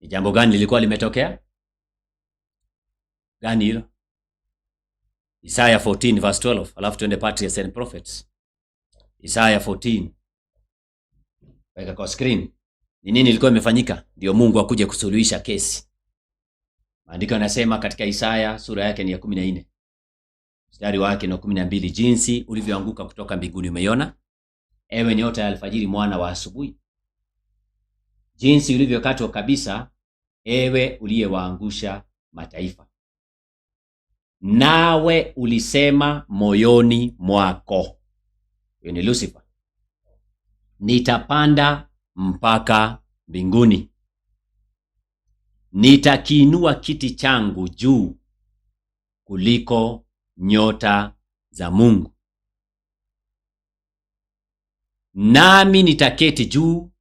Ni jambo gani lilikuwa limetokea? Gani hilo? Isaiah 14 verse 12. Alafu tuende Patriarchs and Prophets. Isaiah 14. Weka kwa screen. Ni nini ilikuwa imefanyika ndio Mungu akuje kusuluhisha kesi? Maandiko yanasema katika Isaya sura yake ni ya 14. Mstari wake ni 12, jinsi ulivyoanguka kutoka mbinguni umeiona, ewe nyota ya alfajiri, mwana wa asubuhi. Jinsi ulivyokatwa kabisa, ewe uliyewaangusha mataifa. Nawe ulisema moyoni mwako. Hiyo ni Lucifer. Nitapanda mpaka mbinguni. Nitakiinua kiti changu juu kuliko nyota za Mungu. Nami nitaketi juu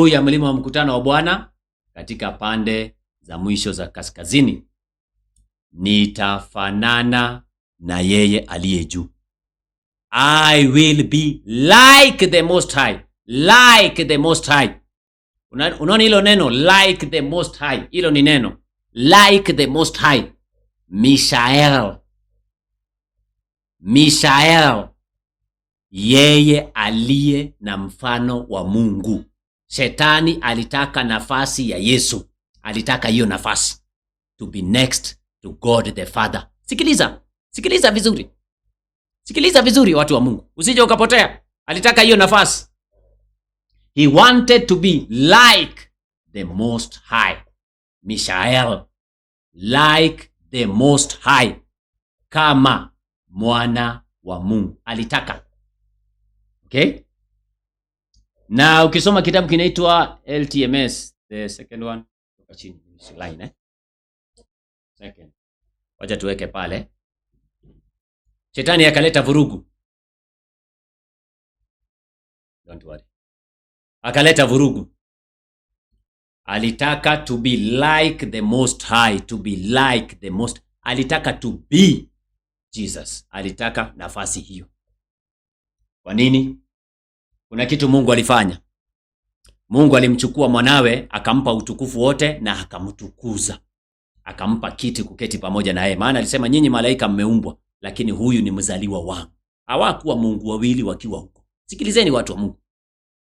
ya mlima wa mkutano wa Bwana katika pande za mwisho za kaskazini. Nitafanana na yeye aliye juu. I will be like the Most High. Like the Most High. Unaona hilo neno like the Most High? Hilo ni neno like the Most High. Mishael, yeye aliye na mfano wa Mungu. Shetani alitaka nafasi ya Yesu. Alitaka hiyo nafasi, to be next to God the Father. Sikiliza vizuri. Sikiliza vizuri watu wa Mungu, usije ukapotea. Alitaka hiyo nafasi. He wanted to be like the Most High. Mishael, like the Most High, kama mwana wa Mungu alitaka. Okay? Na ukisoma kitabu kinaitwa LTMS, the second one, toka chini line second. Wacha tuweke pale. Shetani akaleta vurugu. Don't worry. Akaleta vurugu. Alitaka to be like the Most High, to be like the Most. Alitaka to be Jesus. Alitaka nafasi hiyo. Kwa nini? Kuna kitu Mungu alifanya. Mungu alimchukua mwanawe, akampa utukufu wote na akamtukuza. Akampa kiti kuketi pamoja na yeye. Maana alisema nyinyi malaika mmeumbwa, lakini huyu ni mzaliwa wangu. Hawakuwa Mungu wawili wakiwa huko. Sikilizeni watu wa Mungu.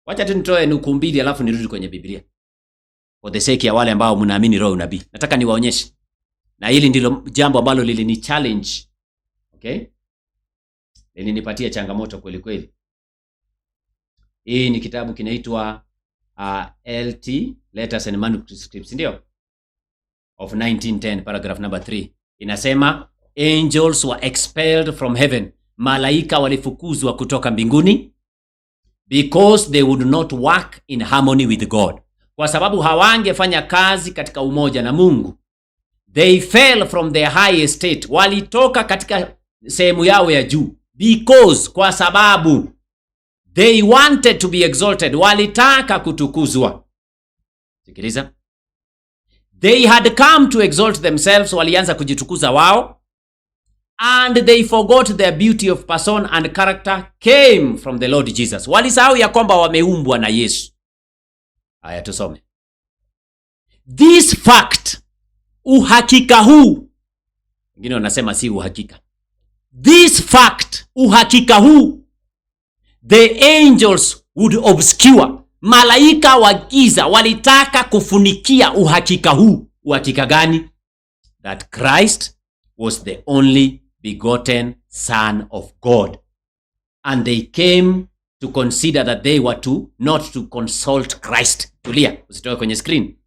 Wacha tu nitoe nukuu mbili alafu nirudi kwenye Biblia. For the sake ya wale ambao mnaamini roho unabii. Nataka niwaonyeshe. Na hili ndilo jambo ambalo lilini challenge. Okay? Lilinipatia changamoto kweli kweli. Hii ni kitabu kinaitwa LT, Letters and Manuscripts, ndio? of 1910 paragraph number 3 inasema angels were expelled from heaven, malaika walifukuzwa kutoka mbinguni, because they would not work in harmony with God, kwa sababu hawangefanya kazi katika umoja na Mungu. They fell from their high estate, walitoka katika sehemu yao ya juu, because, kwa sababu they wanted to be exalted, walitaka kutukuzwa. Sikiliza, they had come to exalt themselves, walianza kujitukuza wao, and they forgot their beauty of person and character came from the Lord Jesus. Walisahau ya kwamba wameumbwa na Yesu. Haya, tusome. This fact, uhakika huu, wengine wanasema si uhakika. This fact, uhakika huu, the angels would obscure, malaika wa giza walitaka kufunikia uhakika huu. Uhakika gani? That Christ was the only begotten Son of God, and they came to consider that they were not to consult Christ. Tulia, usitoke kwenye screen.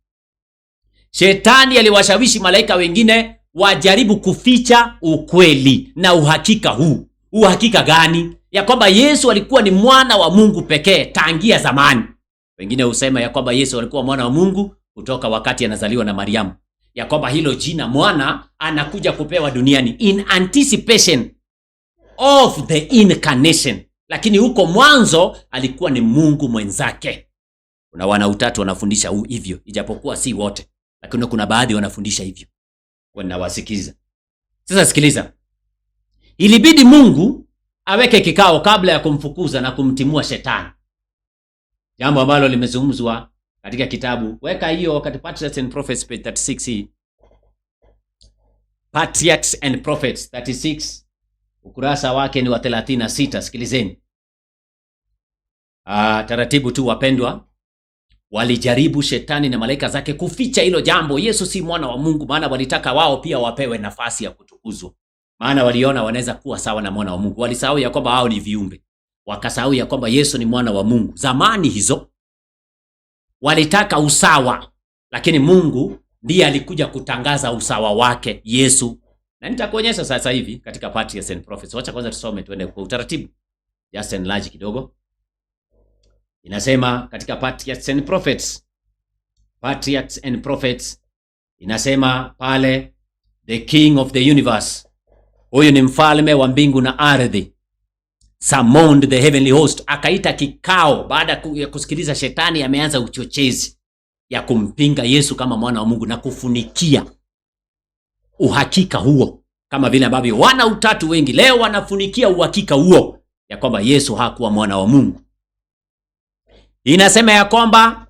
Shetani aliwashawishi malaika wengine wajaribu kuficha ukweli na uhakika huu. Uhakika gani? Ya kwamba Yesu alikuwa ni mwana wa Mungu pekee tangia zamani. Wengine husema ya kwamba Yesu alikuwa mwana wa Mungu kutoka wakati anazaliwa na Mariamu, ya kwamba hilo jina mwana anakuja kupewa duniani in anticipation of the incarnation, lakini huko mwanzo alikuwa ni Mungu mwenzake. Kuna wana utatu wanafundisha hivyo, ijapokuwa si wote, lakini kuna baadhi wanafundisha hivyo. Wanawasikiza. Sasa sikiliza. Ilibidi Mungu aweke kikao kabla ya kumfukuza na kumtimua shetani. Jambo ambalo limezungumzwa katika kitabu. Weka hiyo katika Patriarchs and Prophets page 36. Patriarchs and Prophets 36. Ukurasa wake ni wa 36. Sikilizeni. Taratibu tu wapendwa. Walijaribu shetani na malaika zake kuficha hilo jambo. Yesu si mwana wa Mungu, maana walitaka wao pia wapewe nafasi ya kutukuzwa. Maana waliona wanaweza kuwa sawa na mwana wa Mungu. Walisahau ya kwamba hao ni viumbe. Wakasahau ya kwamba Yesu ni mwana wa Mungu. Zamani hizo walitaka usawa, lakini Mungu ndiye alikuja kutangaza usawa wake, Yesu. Na nitakuonyesha sasa hivi katika Patriarchs and Prophets. Wacha kwanza tusome tuende kwa utaratibu. Just enlarge kidogo. Inasema katika Patriarchs and Prophets. Patriarchs and Prophets inasema pale, the king of the universe, huyu ni mfalme wa mbingu na ardhi, summoned the heavenly host, akaita kikao baada ya kusikiliza shetani ameanza uchochezi ya kumpinga Yesu kama mwana wa Mungu na kufunikia uhakika huo, kama vile ambavyo wana utatu wengi leo wanafunikia uhakika huo ya kwamba Yesu hakuwa mwana wa Mungu. Inasema ya kwamba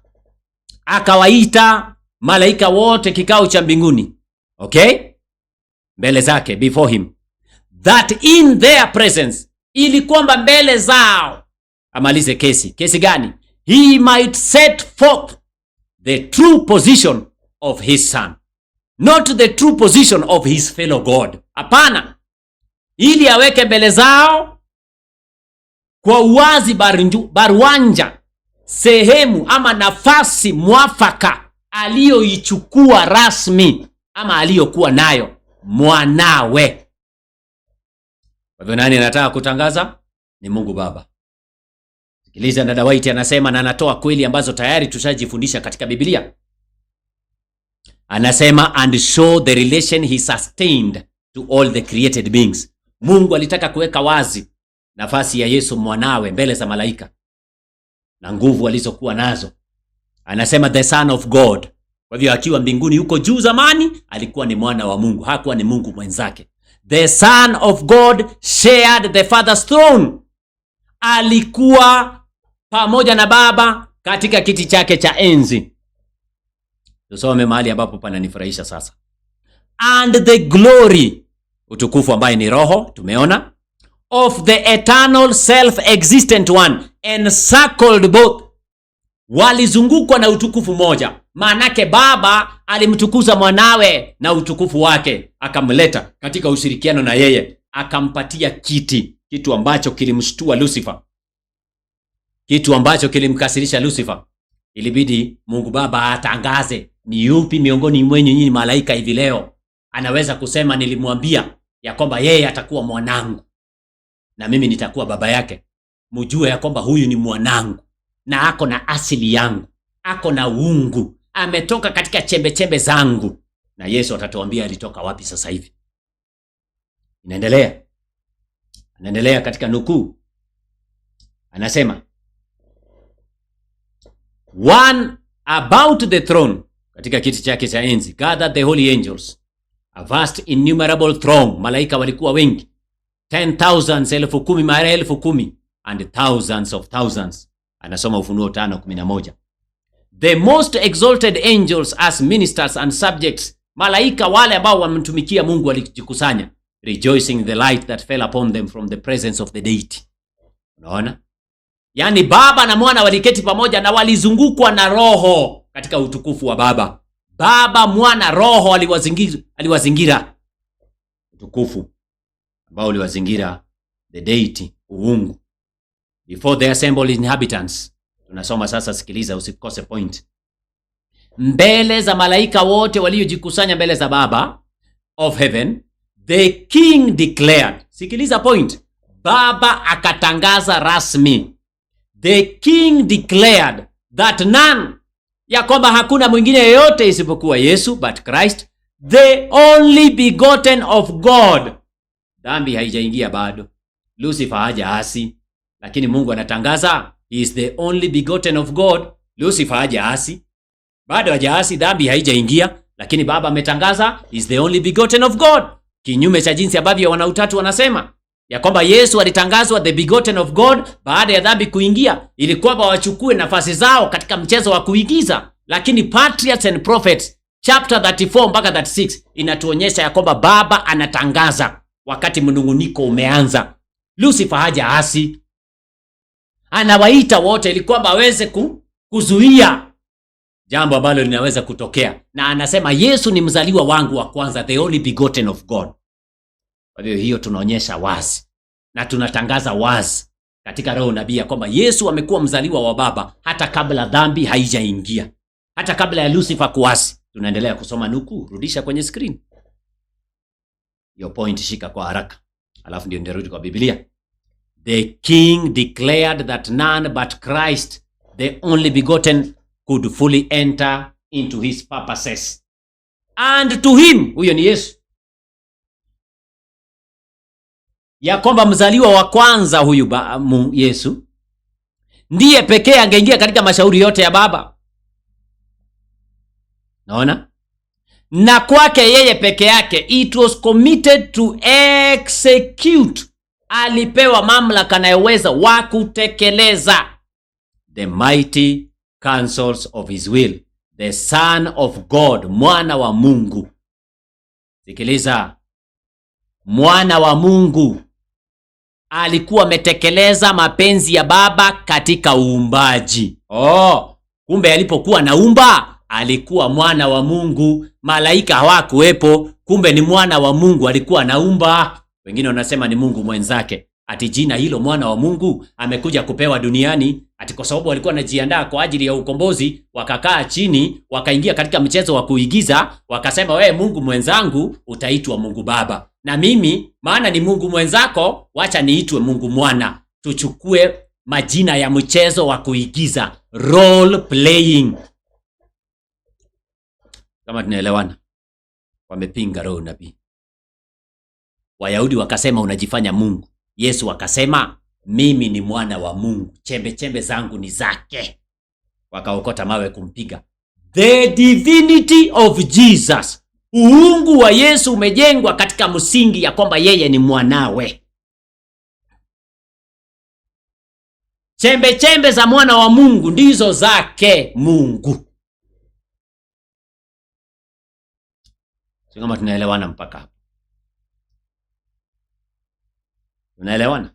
akawaita malaika wote kikao cha mbinguni, okay, mbele zake, before him, that in their presence, ili kwamba mbele zao amalize kesi. Kesi gani? He might set forth the true position of his son, not the true position of his fellow God. Hapana, ili aweke mbele zao kwa uwazi baruanja sehemu ama nafasi mwafaka aliyoichukua rasmi ama aliyokuwa nayo mwanawe. Kwa hivyo nani anataka kutangaza? Ni Mungu Baba. Sikiliza, dada White anasema, na anatoa kweli ambazo tayari tushajifundisha katika Biblia. Anasema, and show the relation he sustained to all the created beings. Mungu alitaka kuweka wazi nafasi ya Yesu mwanawe mbele za malaika na nguvu alizokuwa nazo. Anasema the Son of God. Kwa hivyo akiwa mbinguni huko juu zamani alikuwa ni mwana wa Mungu, hakuwa ni Mungu mwenzake. The Son of God shared the Father's throne. Alikuwa pamoja na Baba katika kiti chake cha enzi. Tusome mahali ambapo pananifurahisha sasa. And the glory, utukufu ambaye ni roho, tumeona, of the eternal self-existent one encircled both. Walizungukwa na utukufu moja. Maanake Baba alimtukuza mwanawe na utukufu wake, akamleta katika ushirikiano na yeye, akampatia kitu ambacho kilimshtua Lucifer, kitu ambacho kilimkasirisha Lucifer. ilibidi Mungu Baba atangaze ni yupi miongoni mwenyu nyinyi malaika hivi leo anaweza kusema nilimwambia ya kwamba yeye atakuwa mwanangu na mimi nitakuwa baba yake. Mjue ya kwamba huyu ni mwanangu na ako na asili yangu, ako na uungu, ametoka katika chembe chembe zangu. Na Yesu atatuambia alitoka wapi sasa hivi. Anaendelea katika nukuu. Anasema, one about the throne, katika kiti chake cha enzi, gathered the holy angels, a vast innumerable throng, malaika walikuwa wengi, 10,000, elfu kumi mara elfu kumi, and thousands of thousands. Anasoma Ufunuo 5:11. The most exalted angels as ministers and subjects, malaika wale ambao wamtumikia Mungu walijikusanya, rejoicing in the light that fell upon them from the presence of the deity. Unaona? Yaani Baba na Mwana waliketi pamoja na walizungukwa na Roho katika utukufu wa Baba. Baba, Mwana, Roho aliwazingira. Utukufu ambao uliwazingira the deity, uungu. Before the assembled inhabitants. Tunasoma sasa, sikiliza usikose point. Mbele za malaika wote waliojikusanya mbele za Baba of heaven, the king declared. Sikiliza point. Baba akatangaza rasmi. The king declared that none, ya kwamba hakuna mwingine yeyote isipokuwa Yesu, but Christ, the only begotten of God. Dhambi haijaingia bado. Lucifer hajaasi, lakini Mungu anatangaza he is the only begotten of God. Lucifer hajaasi, bado hajaasi, dhambi haijaingia, lakini Baba ametangaza he is the only begotten of God. Kinyume cha jinsi ambavyo wanautatu wanasema ya kwamba Yesu alitangazwa the begotten of God baada ya dhambi kuingia, ili kwamba wachukue nafasi zao katika mchezo wa kuigiza. Lakini Patriarchs and Prophets chapter 34 mpaka 36 inatuonyesha ya kwamba Baba anatangaza wakati mnunguniko umeanza. Lucifer hajaasi, anawaita wote ili kwamba aweze kuzuia jambo ambalo linaweza kutokea, na anasema Yesu ni mzaliwa wangu wa kwanza, the only begotten of God. Kwa hiyo tunaonyesha wazi na tunatangaza wazi katika roho nabii ya kwamba Yesu amekuwa mzaliwa wa Baba hata kabla dhambi haijaingia, hata kabla ya Lucifer kuasi. Tunaendelea kusoma nukuu, rudisha kwenye screen. Your point shika kwa haraka, alafu ndio nirudi kwa Biblia. The king declared that none but Christ, the only begotten, could fully enter into his purposes. And to him, huyo ni Yesu, ya kwamba mzaliwa wa kwanza huyu Yesu ndiye pekee angeingia katika mashauri yote ya Baba. Naona? Na kwake yeye peke yake it was committed to execute, alipewa mamlaka na uwezo wa kutekeleza the mighty counsels of his will, the Son of God, mwana wa Mungu. Sikiliza, mwana wa Mungu alikuwa ametekeleza mapenzi ya Baba katika uumbaji. Kumbe alipokuwa naumba alikuwa mwana wa Mungu, malaika hawakuwepo, kumbe ni mwana wa Mungu alikuwa naumba. Wengine wanasema ni Mungu mwenzake. Ati jina hilo mwana wa Mungu amekuja kupewa duniani ati kwa sababu walikuwa wanajiandaa kwa ajili ya ukombozi, wakakaa chini, wakaingia katika mchezo wa kuigiza, wakasema wewe Mungu mwenzangu utaitwa Mungu Baba, na mimi maana ni Mungu mwenzako wacha niitwe Mungu Mwana. Tuchukue majina ya mchezo wa kuigiza, role playing. Kama tunaelewana, wamepinga roho nabii. Wayahudi wakasema unajifanya Mungu. Yesu akasema mimi ni mwana wa Mungu, chembe chembe zangu ni zake. Wakaokota mawe kumpiga. The divinity of Jesus, uungu wa Yesu umejengwa katika msingi ya kwamba yeye ni mwanawe. Chembe chembe za mwana wa Mungu ndizo zake Mungu. Sio kama tunaelewana mpaka hapo? Tunaelewana?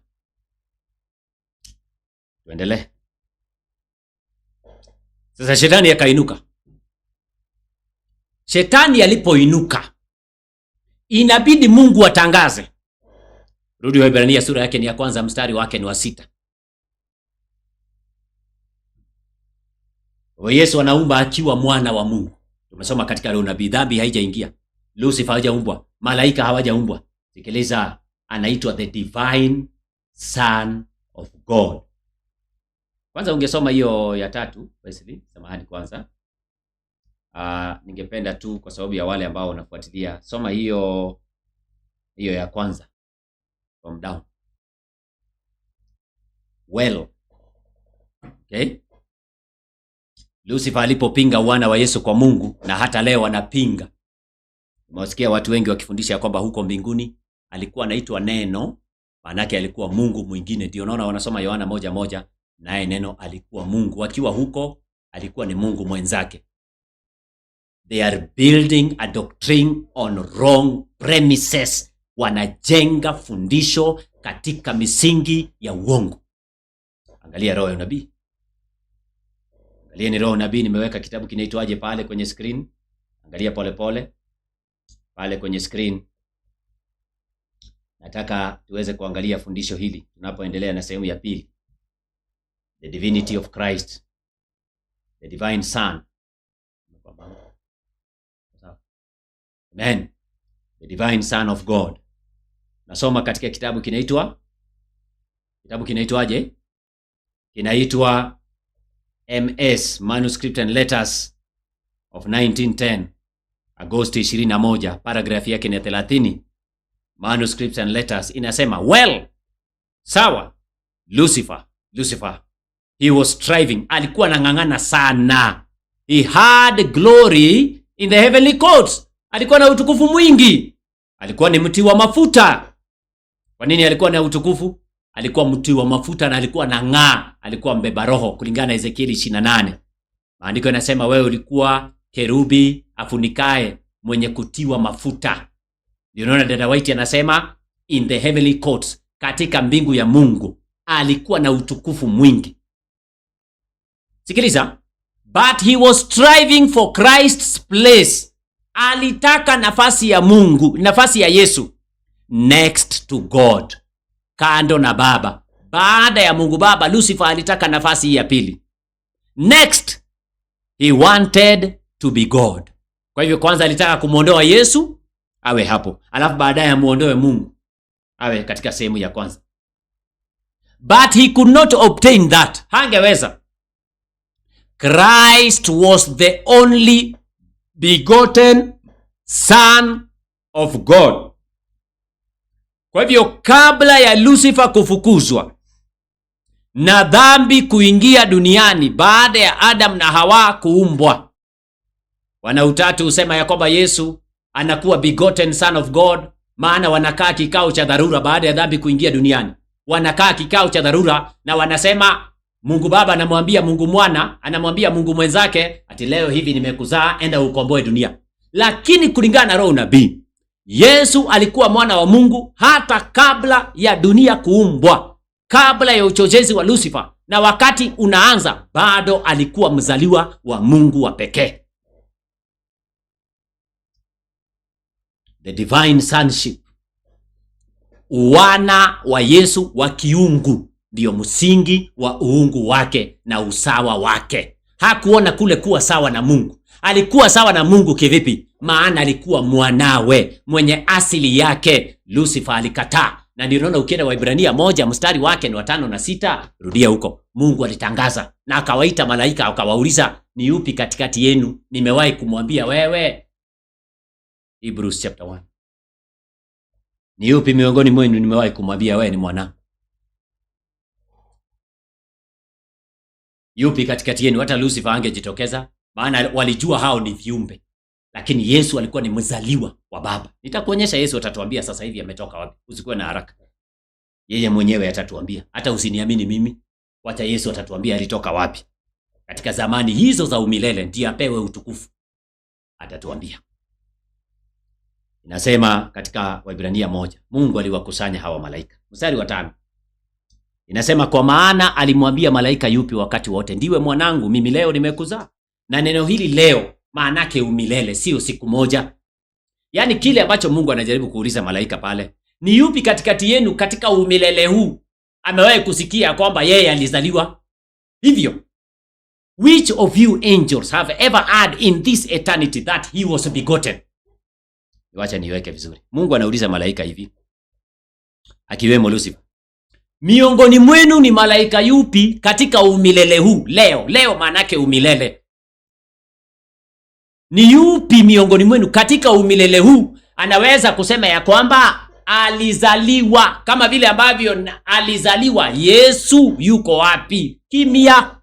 Tuendelee. Sasa shetani akainuka. Shetani alipoinuka, inabidi Mungu atangaze. Rudi Waebrania sura yake ni ya kwanza, mstari wake ni wa 6. Yesu anaumba akiwa mwana wa Mungu. Tumesoma katika leo nabii, dhambi haijaingia. Lucifer hajaumbwa, malaika hawajaumbwa. Sikiliza, anaitwa the divine son of God. Kwanza ungesoma hiyo ya 3, Wesley, samahani kwanza. Ningependa tu kwa sababu ya wale ambao wanafuatilia, soma hiyo ya kwanza from down. Well. Okay? Lucifer alipopinga wana wa Yesu kwa Mungu, na hata leo anapinga. Umesikia watu wengi wakifundisha kwamba huko mbinguni alikuwa anaitwa Neno, maana yake alikuwa Mungu mwingine. Ndio unaona wanasoma Yohana 1:1, naye Neno alikuwa Mungu. Akiwa huko alikuwa ni Mungu mwenzake. They are building a doctrine on wrong premises. Wanajenga fundisho katika misingi ya uongo. Angalia roho ya nabii. Angalia ni roho nabii, nimeweka kitabu kinaitwaje pale kwenye screen. Angalia pole pole pale kwenye screen. Nataka tuweze kuangalia fundisho hili tunapoendelea na sehemu ya pili. The divinity of Christ, the divine son. Amen. The divine son of God. Nasoma katika kitabu kinaitwaje? Kinaitwa MS, Manuscript and Letters of 1910, Agosti 21, paragraph yake ni 30. Manuscripts and Letters inasema, well, sawa, Lucifer, he was striving, alikuwa anang'ang'ana sana. He had glory in the heavenly courts. Alikuwa na utukufu mwingi. Alikuwa ni mti wa mafuta. Kwa nini alikuwa na utukufu? Alikuwa mti wa mafuta na alikuwa na ng'aa. Alikuwa mbeba roho kulingana na Ezekieli 28. Maandiko yanasema wewe ulikuwa kerubi afunikae mwenye kutiwa mafuta. Ndio unaona dada White anasema in the heavenly courts, katika mbingu ya Mungu alikuwa na utukufu mwingi. Sikiliza, but he was striving for Christ's place. Alitaka nafasi ya Mungu, nafasi ya Yesu next to God, kando na Baba. Baada ya Mungu Baba, Lucifer alitaka nafasi ya pili. Next, he wanted to be God. Kwa hivyo kwanza alitaka kumuondoa Yesu awe hapo, alafu baadaye amuondoe Mungu awe katika sehemu ya kwanza. But he could not obtain that. Hangeweza. Christ was the only begotten son of God. Kwa hivyo kabla ya Lucifer kufukuzwa na dhambi kuingia duniani, baada ya Adam na Hawa kuumbwa, wana utatu husema ya kwamba Yesu anakuwa begotten son of God, maana wanakaa kikao cha dharura baada ya dhambi kuingia duniani. Wanakaa kikao cha dharura na wanasema, Mungu Baba anamwambia Mungu Mwana, anamwambia Mungu mwenzake, ati leo hivi nimekuzaa, enda ukomboe dunia. Lakini kulingana na roho nabii, Yesu alikuwa mwana wa Mungu hata kabla ya dunia kuumbwa, kabla ya uchochezi wa Lucifer, na wakati unaanza bado alikuwa mzaliwa wa Mungu wa pekee. The divine sonship, wana wa Yesu wa kiungu, ndio msingi wa uungu wake na usawa wake. Hakuona kule kuwa sawa na Mungu. Alikuwa sawa na Mungu kivipi? Maana alikuwa mwanawe mwenye asili yake. Lucifer alikataa. Na ndio unaona ukienda Waebrania 1 mstari wake ni 5 na 6, rudia huko. Mungu alitangaza na akawaita malaika akawauliza, ni yupi katikati yenu nimewahi kumwambia wewe? Hebrews chapter 1. Ni yupi miongoni mwenu nimewahi kumwambia wewe ni mwanangu? Yupi katikati yenu? Hata Lucifer angejitokeza, maana walijua hao ni viumbe. Lakini Yesu alikuwa ni mzaliwa wa Baba. Nitakuonyesha Yesu, atatuambia sasa hivi ametoka wapi. Usikuwe na haraka. Yeye mwenyewe atatuambia. Hata usiniamini mimi, wacha Yesu atatuambia alitoka wapi. Katika zamani hizo za umilele ndiye apewe utukufu. Atatuambia. Inasema katika Waebrania 1, Mungu aliwakusanya hawa malaika. Mstari wa 5. Inasema kwa maana alimwambia malaika yupi wakati wote, ndiwe mwanangu, mimi leo nimekuzaa. Na neno hili leo maana yake umilele, sio siku moja. Yaani kile ambacho Mungu anajaribu kuuliza malaika pale, ni yupi katikati yenu katika umilele huu amewahi kusikia kwamba yeye alizaliwa hivyo? which of you angels have ever heard in this eternity that he was begotten? Wacha niweke vizuri. Mungu anauliza malaika hivi, akiwemo Lucifer, miongoni mwenu ni malaika yupi katika umilele huu leo maana yake umilele, ni yupi miongoni mwenu katika umilele huu anaweza kusema ya kwamba alizaliwa kama vile ambavyo alizaliwa Yesu? Yuko wapi? Kimya.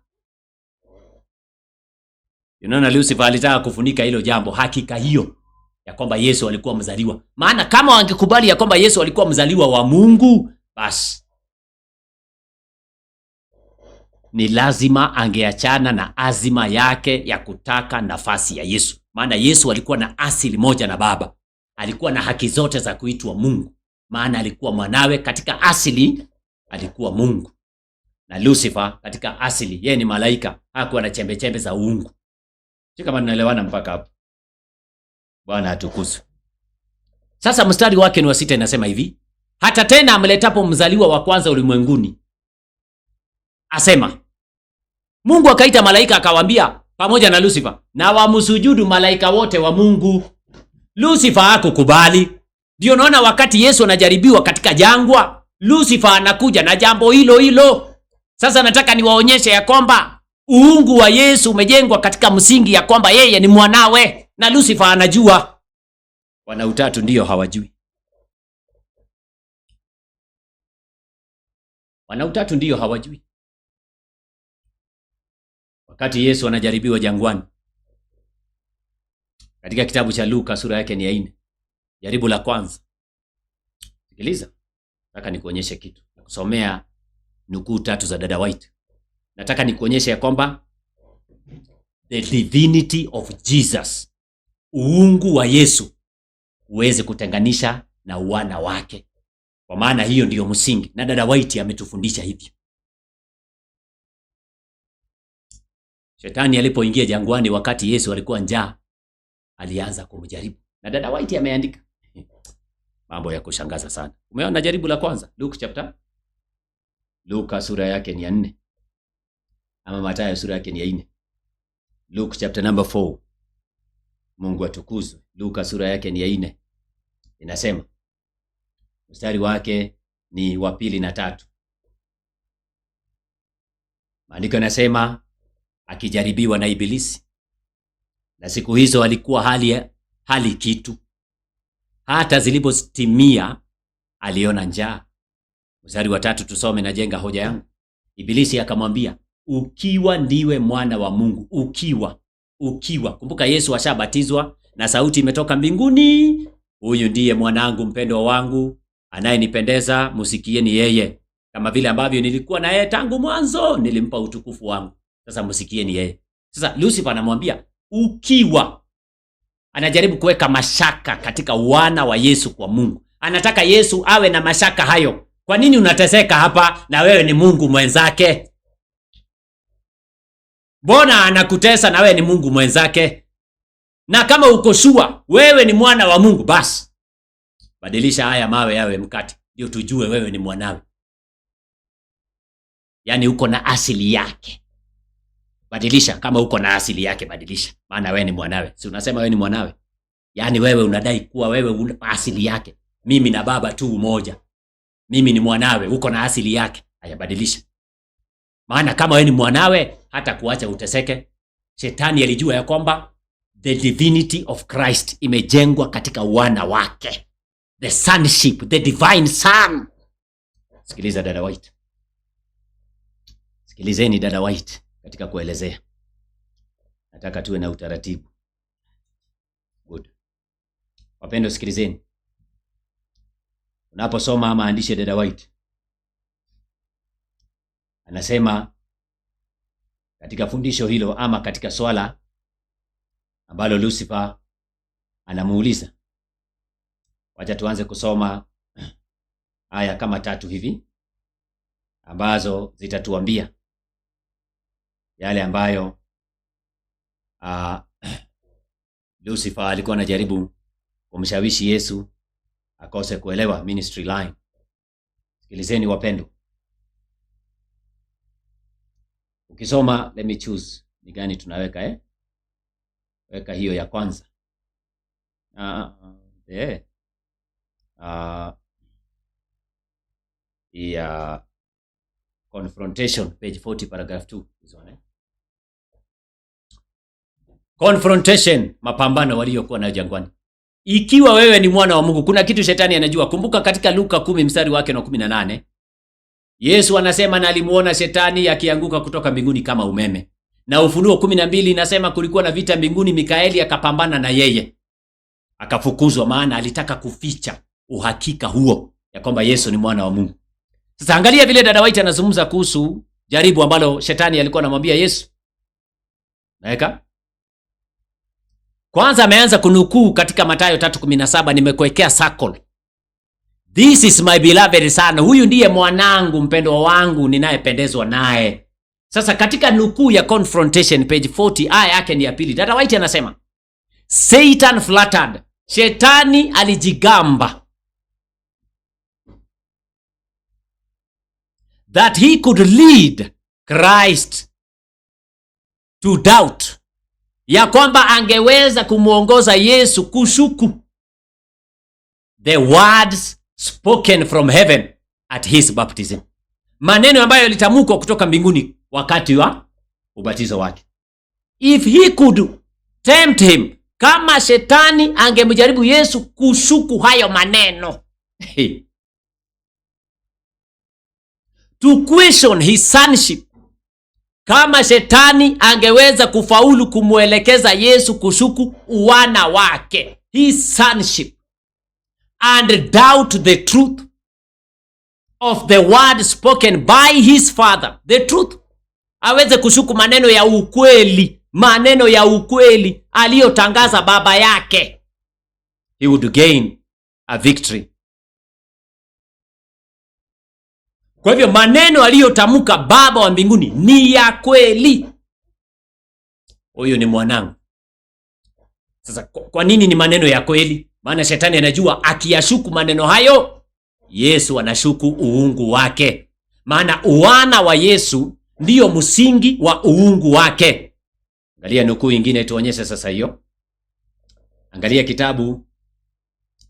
Unaona, Lucifer alitaka kufunika hilo jambo, hakika hiyo ya kwamba Yesu alikuwa mzaliwa. Maana kama wangekubali ya kwamba Yesu alikuwa mzaliwa wa Mungu, basi ni lazima angeachana na azima yake ya kutaka nafasi ya Yesu. Maana Yesu alikuwa na asili moja na Baba. Alikuwa na haki zote za kuitwa Mungu. Maana alikuwa mwanawe, katika asili alikuwa Mungu. Na Lucifer katika asili yeye ni malaika, hakuwa na chembe chembe za uungu. Sio kama tunaelewana mpaka hapo. Bwana atukuzwe. Sasa mstari wake ni wa 6 inasema hivi, hata tena amletapo mzaliwa wa kwanza ulimwenguni, asema, Mungu akaita malaika akawaambia pamoja na Lucifer, na wamsujudu malaika wote wa Mungu. Lucifer hakukubali. Ndio naona wakati Yesu anajaribiwa katika jangwa, Lucifer anakuja na jambo hilo hilo. Sasa nataka niwaonyeshe ya kwamba uungu wa Yesu umejengwa katika msingi ya kwamba yeye ni mwanawe, na Lucifer anajua. Wana utatu ndio hawajui. Wana utatu ndio hawajui. Wakati Yesu anajaribiwa jangwani, katika kitabu cha Luka sura yake ni ya 4, jaribu la kwanza. Sikiliza, nataka nikuonyeshe kitu. Nakusomea nukuu 3 za dada White. Nataka nikuonyeshe ya kwamba the divinity of Jesus, uungu wa Yesu, uweze kutenganisha na uwana wake, kwa maana hiyo ndiyo msingi, na dada White ametufundisha hivyo. Shetani alipoingia jangwani wakati Yesu alikuwa njaa, alianza kumjaribu, na dada White ameandika mambo ya kushangaza sana. Umeona jaribu la kwanza, Luka sura yake ni ya 4, ama Mathayo sura yake ni ya 4. Luke chapter number 4. Mungu atukuzwe. Luka sura yake ni ya 4. Inasema mstari wake ni wa 2 na 3. Maandiko yanasema akijaribiwa na Ibilisi, na siku hizo alikuwa hali kitu, hata zilipotimia aliona njaa. Mstari wa 3 tusome, na jenga hoja yangu. Ibilisi akamwambia, ukiwa ndiwe mwana wa Mungu, ukiwa. Kumbuka Yesu ashabatizwa na sauti imetoka mbinguni, huyu ndiye mwanangu mpendwa wangu anayenipendeza, msikieni yeye. Kama vile ambavyo nilikuwa na yeye tangu mwanzo, nilimpa utukufu wangu. Sasa msikieni yeye. Sasa Lucifer anamwambia ukiwa. Anajaribu kuweka mashaka katika wana wa Yesu kwa Mungu. Anataka Yesu awe na mashaka hayo. Kwa nini unateseka hapa na wewe ni Mungu mwenzake? Mbona anakutesa na wewe ni Mungu mwenzake? Na kama uko shua wewe ni mwana wa Mungu, basi badilisha haya mawe yawe mkate, ndio tujue wewe ni mwanawe. Yaani uko na asili yake. Badilisha, kama uko na asili yake badilisha. Maana wewe ni mwanawe. Si unasema wewe ni mwanawe? Yaani wewe unadai kuwa wewe una asili yake. Mimi na baba tu umoja. Mimi ni mwanawe, uko na asili yake. Haya badilisha. Maana kama wewe ni mwanawe, hata kuacha uteseke. Shetani alijua ya kwamba the divinity of Christ imejengwa katika wana wake. The sonship, the divine son. Sikiliza dada White. Sikilizeni dada White katika kuelezea. Nataka tuwe na utaratibu. Good. Wapendwa sikilizeni. Unaposoma maandishi ya dada White, anasema katika fundisho hilo ama katika swala ambalo Lucifer anamuuliza. Wacha tuanze kusoma aya kama 3 hivi ambazo zitatuambia yale ambayo Lucifer alikuwa anajaribu kumshawishi Yesu akose kuelewa ministry line. Sikilizeni wapendwa. Ukisoma, let me choose Ni gani tunaweka Weka hiyo ya kwanza. Ya confrontation, page 40 paragraph 2. Confrontation, mapambano waliokuwa nayo jangwani. Ikiwa wewe ni mwana wa Mungu, kuna kitu shetani anajua. Kumbuka katika Luka 10 mstari wake na 18, Yesu anasema na alimuona shetani akianguka kutoka mbinguni kama umeme. Na Ufunuo 12 inasema kulikuwa na vita mbinguni, Mikaeli akapambana na yeye, akafukuzwa, maana alitaka kuficha uhakika huo ya kwamba Yesu ni mwana wa Mungu. Sasa angalia vile dada White anazungumza kuhusu jaribu ambalo shetani alikuwa anamwambia Yesu. Naeka kwanza ameanza kunukuu katika Mathayo 3:17, nimekuwekea circle. This is my beloved son, huyu ndiye mwanangu mpendwa wangu ninayependezwa naye. Sasa katika nukuu ya confrontation page 40 aya yake ni ya pili, dada White anasema Satan flattered, shetani alijigamba that he could lead Christ to doubt, ya kwamba angeweza kumuongoza Yesu kushuku the words spoken from heaven at his baptism, maneno ambayo yalitamkwa kutoka mbinguni wakati wa ubatizo wake. If he could tempt him, kama shetani angemjaribu Yesu kushuku hayo maneno to question his sonship, kama shetani angeweza kufaulu kumuelekeza Yesu kushuku uwana wake, his sonship, and doubt the truth of the word spoken by his father, the truth, aweze kushuku maneno ya ukweli aliyotangaza baba yake, he would gain a victory. Kwa hivyo maneno aliyotamka baba wa mbinguni ni ya kweli. Huyu ni mwanangu. Sasa kwa nini ni maneno ya kweli? Maana shetani anajua akiyashuku maneno hayo, Yesu anashuku uungu wake. Maana uwana wa Yesu ndiyo msingi wa uungu wake. Angalia nukuu nyingine tuonyeshe sasa hiyo. Angalia kitabu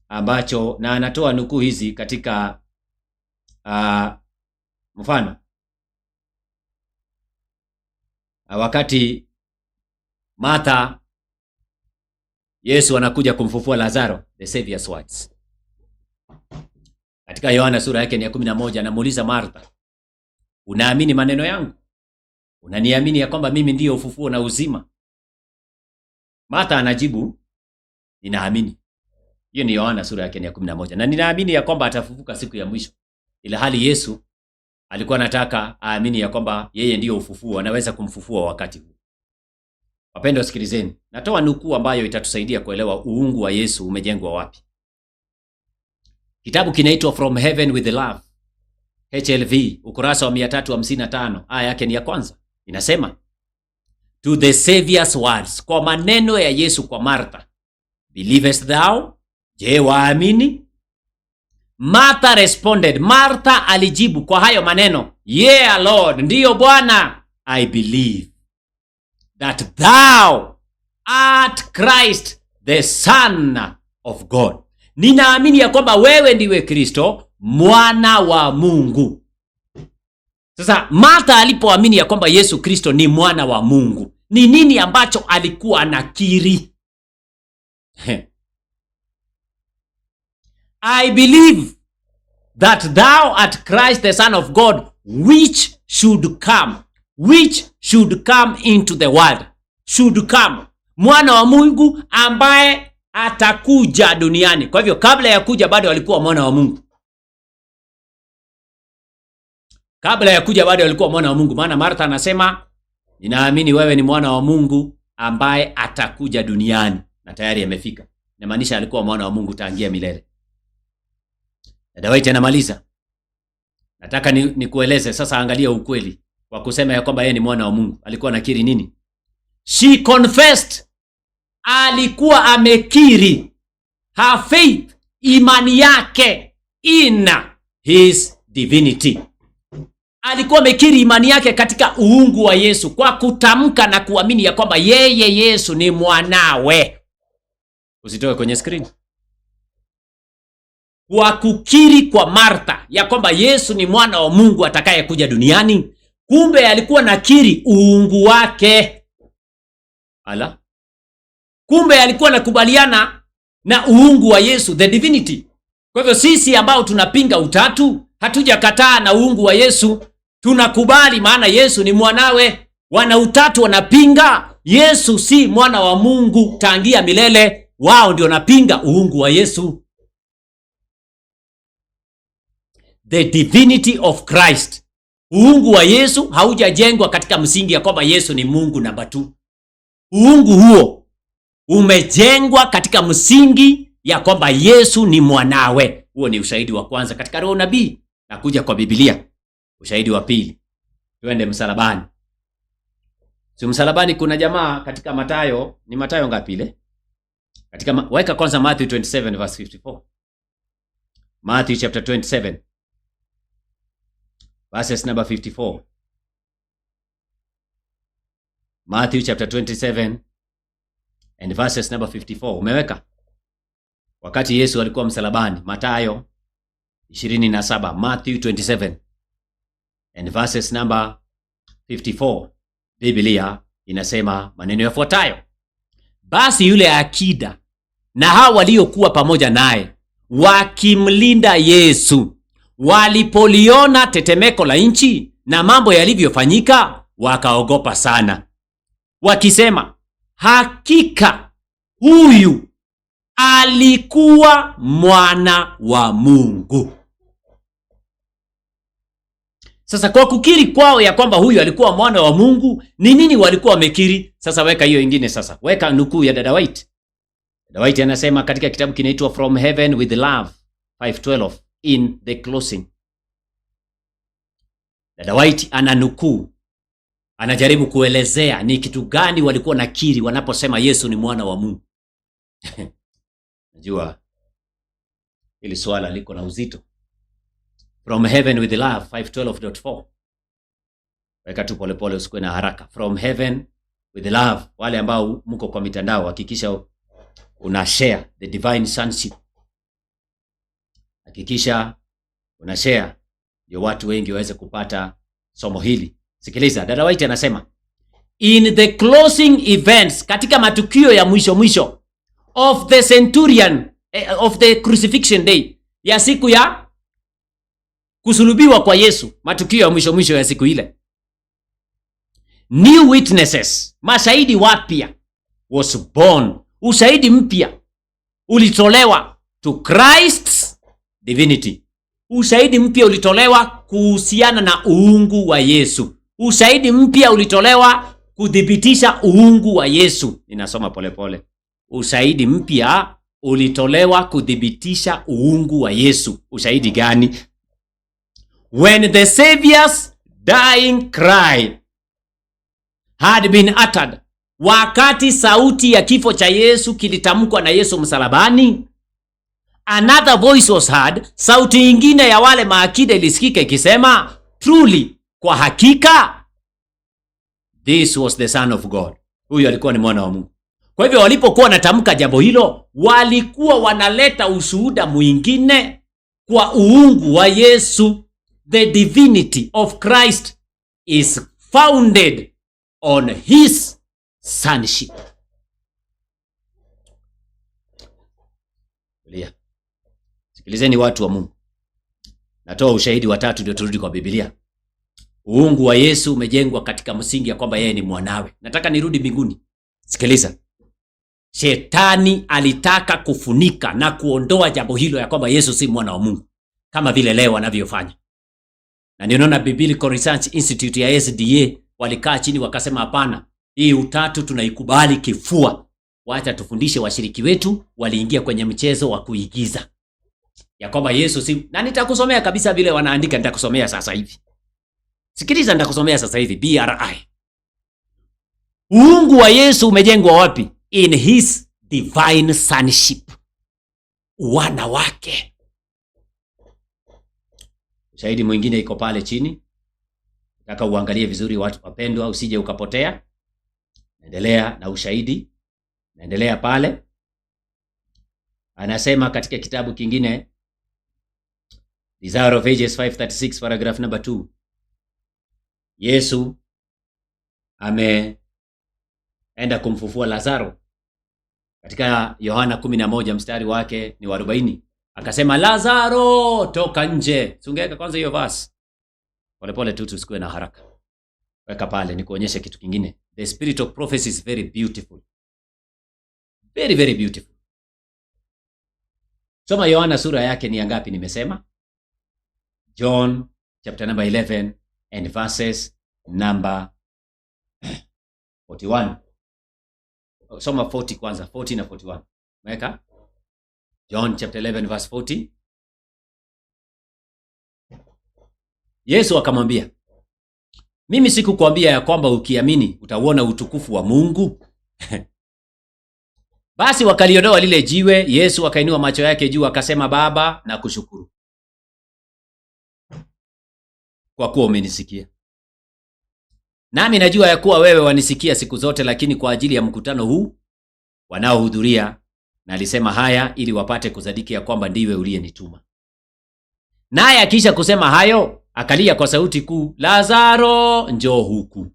ambacho, na anatoa nukuu hizi katika mfano wakati Martha, Yesu anakuja kumfufua Lazaro, the Savior's words. Katika Yohana sura yake ni ya 11, anamuuliza Martha, unaamini maneno yangu? Unaniamini ya kwamba mimi ndiyo ufufuo na uzima? Martha anajibu, ninaamini. Hiyo ni Yohana sura yake ni ya 11. Na ninaamini ya kwamba atafufuka siku ya mwisho. Ila hali Yesu alikuwa anataka aamini ya kwamba yeye ndiyo ufufuo, anaweza kumfufua wakati huu. Wapendwa sikilizeni, natoa nukuu ambayo itatusaidia kuelewa uungu wa Yesu umejengwa wapi. Kitabu kinaitwa From Heaven with Love, HLV, ukurasa wa 355, aya yake ni ya kwanza. Inasema, to the Savior's words, kwa maneno ya Yesu kwa Martha, believest thou? Je, waamini? Martha responded, Martha alijibu kwa hayo maneno, yeah Lord, ndiyo Bwana, I believe that thou art Christ the Son of God. Ninaamini ya kwamba wewe ndiwe Kristo mwana wa Mungu. Sasa Martha alipoamini ya kwamba Yesu Kristo ni mwana wa Mungu, ni nini ambacho alikuwa anakiri? I believe that thou art Christ the Son of God, which should come into the world. Should come. Mwana wa Mungu ambaye atakuja duniani. Kwa hivyo kabla ya kuja bado alikuwa mwana wa Mungu. Kabla ya kuja bado alikuwa mwana wa Mungu. Maana Martha anasema, ninaamini wewe ni mwana wa Mungu ambaye atakuja duniani, na tayari amefika. Inamaanisha alikuwa mwana wa Mungu tangia milele. Dada White anamaliza. Nataka nikueleze sasa, angalia ukweli kwa kusema ya kwamba yeye ni mwana wa Mungu. Alikuwa anakiri nini? She confessed. Alikuwa amekiri her faith, imani yake in his divinity. alikuwa amekiri imani yake katika uungu wa Yesu kwa kutamka na kuamini ya kwamba yeye Yesu ni mwanawe. Usitoke kwenye screen. Kwa kukiri kwa Martha ya kwamba Yesu ni mwana wa Mungu atakayekuja duniani, kumbe alikuwa nakiri uungu wake. Ala. Kumbe alikuwa nakubaliana na uungu wa Yesu, the divinity. Kwa hivyo sisi ambao tunapinga utatu, hatujakataa na uungu wa Yesu, tunakubali maana Yesu ni mwanawe. Wana utatu wanapinga Yesu si mwana wa Mungu tangia milele, wao ndio wanapinga uungu wa Yesu. The divinity of Christ. Uungu wa Yesu haujajengwa katika msingi ya kwamba Yesu ni Mungu namba 2. Uungu huo umejengwa katika msingi ya kwamba Yesu ni mwanawe. Huo ni ushahidi wa kwanza katika roho nabii na kuja kwa Biblia. Ushahidi wa pili, tuende msalabani. Si msalabani kuna jamaa katika Mathayo, ni Mathayo ngapi ile? Katika weka kwanza Matthew 27 verse 54. Matthew chapter 27 verses number 54. Matthew chapter 27 and verses number 54. Umeweka? Wakati Yesu alikuwa msalabani, Mathayo 27, Matthew 27 and verses number 54. Biblia inasema maneno yafuatayo: basi yule akida na hao waliokuwa pamoja naye wakimlinda Yesu walipoliona tetemeko la nchi na mambo yalivyofanyika, wakaogopa sana, wakisema, hakika huyu alikuwa mwana wa Mungu. Sasa kwa kukiri kwao ya kwamba huyu alikuwa mwana wa Mungu, ni nini walikuwa wamekiri? Sasa weka hiyo ingine, sasa weka nukuu ya Dada White. Dada White anasema katika kitabu kinaitwa From Heaven with Love 5:12 in the closing. Dada White ana nukuu, anajaribu kuelezea ni kitu gani walikuwa nakiri wanaposema Yesu ni mwana wa Mungu. Najua hili swala liko na uzito. From Heaven with Love 5:12.4. Weka tu polepole, usikue na haraka. From Heaven with Love. Wale ambao mko kwa mitandao, hakikisha una share the divine sonship. Hakikisha una share ndio watu wengi waweze kupata somo hili. Sikiliza, Dada White anasema, in the closing events, katika matukio ya mwisho of the centurion of the crucifixion day, ya siku ya kusulubiwa kwa Yesu, matukio ya mwisho ya siku ile, new witnesses, mashahidi wapya, was born. Ushahidi mpya ulitolewa to Christ's divinity. Ushahidi mpya ulitolewa kuhusiana na uungu wa Yesu. Ushahidi mpya ulitolewa kudhibitisha uungu wa Yesu. Ninasoma polepole. Ushahidi mpya ulitolewa kudhibitisha uungu wa Yesu. Ushahidi gani? When the Savior's dying cry had been uttered, wakati sauti ya kifo cha Yesu kilitamkwa na Yesu msalabani, another voice was heard, sauti ingine ya wale maakida ilisikika ikisema, truly, kwa hakika, this was the Son of God. Huyu alikuwa ni mwana wa Mungu. Kwa hivyo walipokuwa wanatamka jambo hilo, walikuwa wanaleta ushuhuda mwingine kwa uungu wa Yesu. The divinity of Christ is founded on his sonship. Sikilizeni watu wa Mungu. Natoa ushahidi wa tatu ndio turudi kwa Biblia. Uungu wa Yesu umejengwa katika msingi ya kwamba yeye ni mwanawe. Nataka nirudi mbinguni. Sikiliza. Shetani alitaka kufunika na kuondoa jambo hilo ya kwamba Yesu si mwana wa Mungu, kama vile leo anavyofanya. Na ninaona Biblical Research Institute ya SDA walikaa chini wakasema, hapana, hii utatu tunaikubali kifua. Wacha tufundishe washiriki wetu. Waliingia kwenye mchezo wa kuigiza ya kwamba Yesu si, na nitakusomea kabisa vile wanaandika, nitakusomea sasa hivi. Sikiliza, nitakusomea sasa hivi. BRI. Uungu wa Yesu umejengwa wapi? In his divine sonship. Wana wake. Shahidi mwingine iko pale chini. Nataka uangalie vizuri watu wapendwa, usije ukapotea. Naendelea na ushahidi. Naendelea pale. Anasema katika kitabu kingine Desire of Ages 5:36 paragraph number 2. Yesu ameenda kumfufua Lazaro. Katika Yohana 11 mstari wake ni 40. Akasema Lazaro toka nje. Sungeka kwanza hiyo verse. Pole tu tusikue na haraka. Weka pale nikuonyeshe kitu kingine. The spirit of prophecy is very beautiful. Very very beautiful. Soma Yohana sura yake ni ngapi nimesema? John chapter number 11 and verses number 41. Soma 40 kwanza, 40 na 41. Weka. John chapter 11 verse 40. Yesu akamwambia, mimi sikukwambia ya kwamba ukiamini utauona utukufu wa Mungu? Basi wakaliondoa lile jiwe. Yesu akainua macho yake juu akasema, Baba, na kushukuru kwa kuwa umenisikia. Nami najua ya kuwa wewe wanisikia siku zote, lakini kwa ajili ya mkutano huu wanaohudhuria na alisema haya ili wapate kusadiki ya kwamba ndiwe uliyenituma. Naye akisha kusema hayo akalia kwa sauti kuu, Lazaro, njoo huku.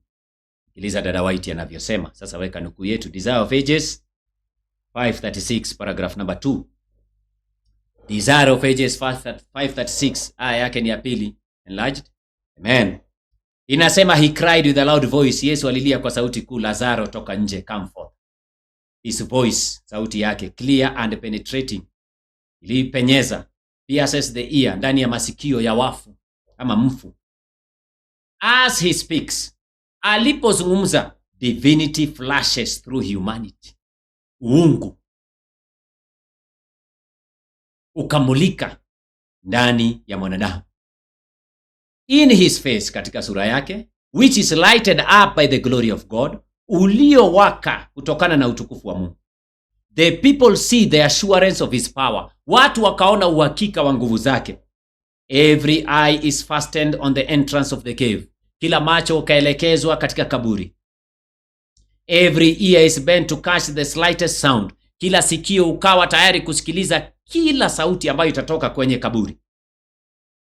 Sikiliza dada White anavyosema. Sasa weka nukuu yetu, Desire of Ages 5:36 paragraph number 2. Desire of Ages 5:36 aya yake ni ya pili, enlarged. Amen. Inasema he cried with a loud voice. Yesu alilia kwa sauti kuu, Lazaro toka nje, come forth. His voice, sauti yake clear and penetrating, ilipenyeza, pierces the ear, ndani ya masikio ya wafu ama mfu. As he speaks, alipozungumza, divinity flashes through humanity. Uungu ukamulika ndani ya mwanadamu. In his face, katika sura yake, which is lighted up by the glory of God, uliowaka kutokana na utukufu wa Mungu. The people see the assurance of his power. Watu wakaona uhakika wa nguvu zake. Every eye is fastened on the entrance of the cave. Kila macho ukaelekezwa katika kaburi. Every ear is bent to catch the slightest sound. Kila sikio ukawa tayari kusikiliza kila sauti ambayo itatoka kwenye kaburi.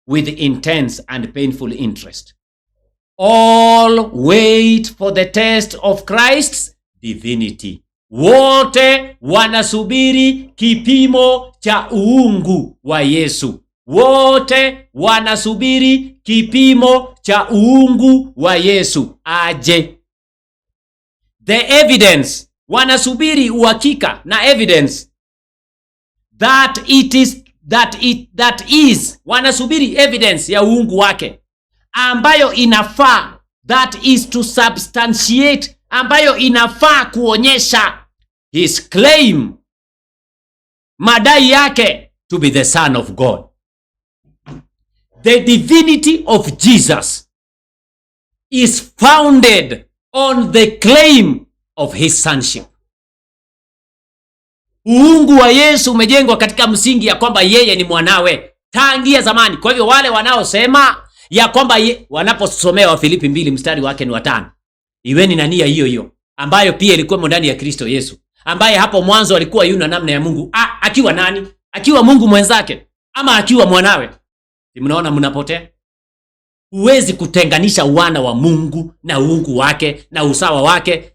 With intense and painful interest. All wait for the test of Christ's divinity. Wote wanasubiri kipimo cha uungu wa Yesu. Wote wanasubiri kipimo cha uungu wa Yesu aje. The evidence, wanasubiri uhakika na evidence that is, wanasubiri evidence ya uungu wake ambayo inafaa, that is to substantiate, ambayo inafaa kuonyesha his claim, madai yake to be the son of God. The divinity of Jesus is founded on the claim of his sonship. Uungu wa Yesu umejengwa katika msingi ya kwamba yeye ni mwanawe tangia zamani. Kwa hivyo wale wanaosema ya kwamba wanaposomea Wafilipi 2 mstari wake ni 5, iweni na nia hiyo hiyo ambayo pia ilikuwa ndani ya Kristo Yesu, ambaye hapo mwanzo alikuwa yuna namna ya Mungu. Akiwa nani? Akiwa Mungu mwenzake ama akiwa mwanawe? Mnaona mnapotea. Huwezi kutenganisha wana wa Mungu na uungu wake na usawa wake.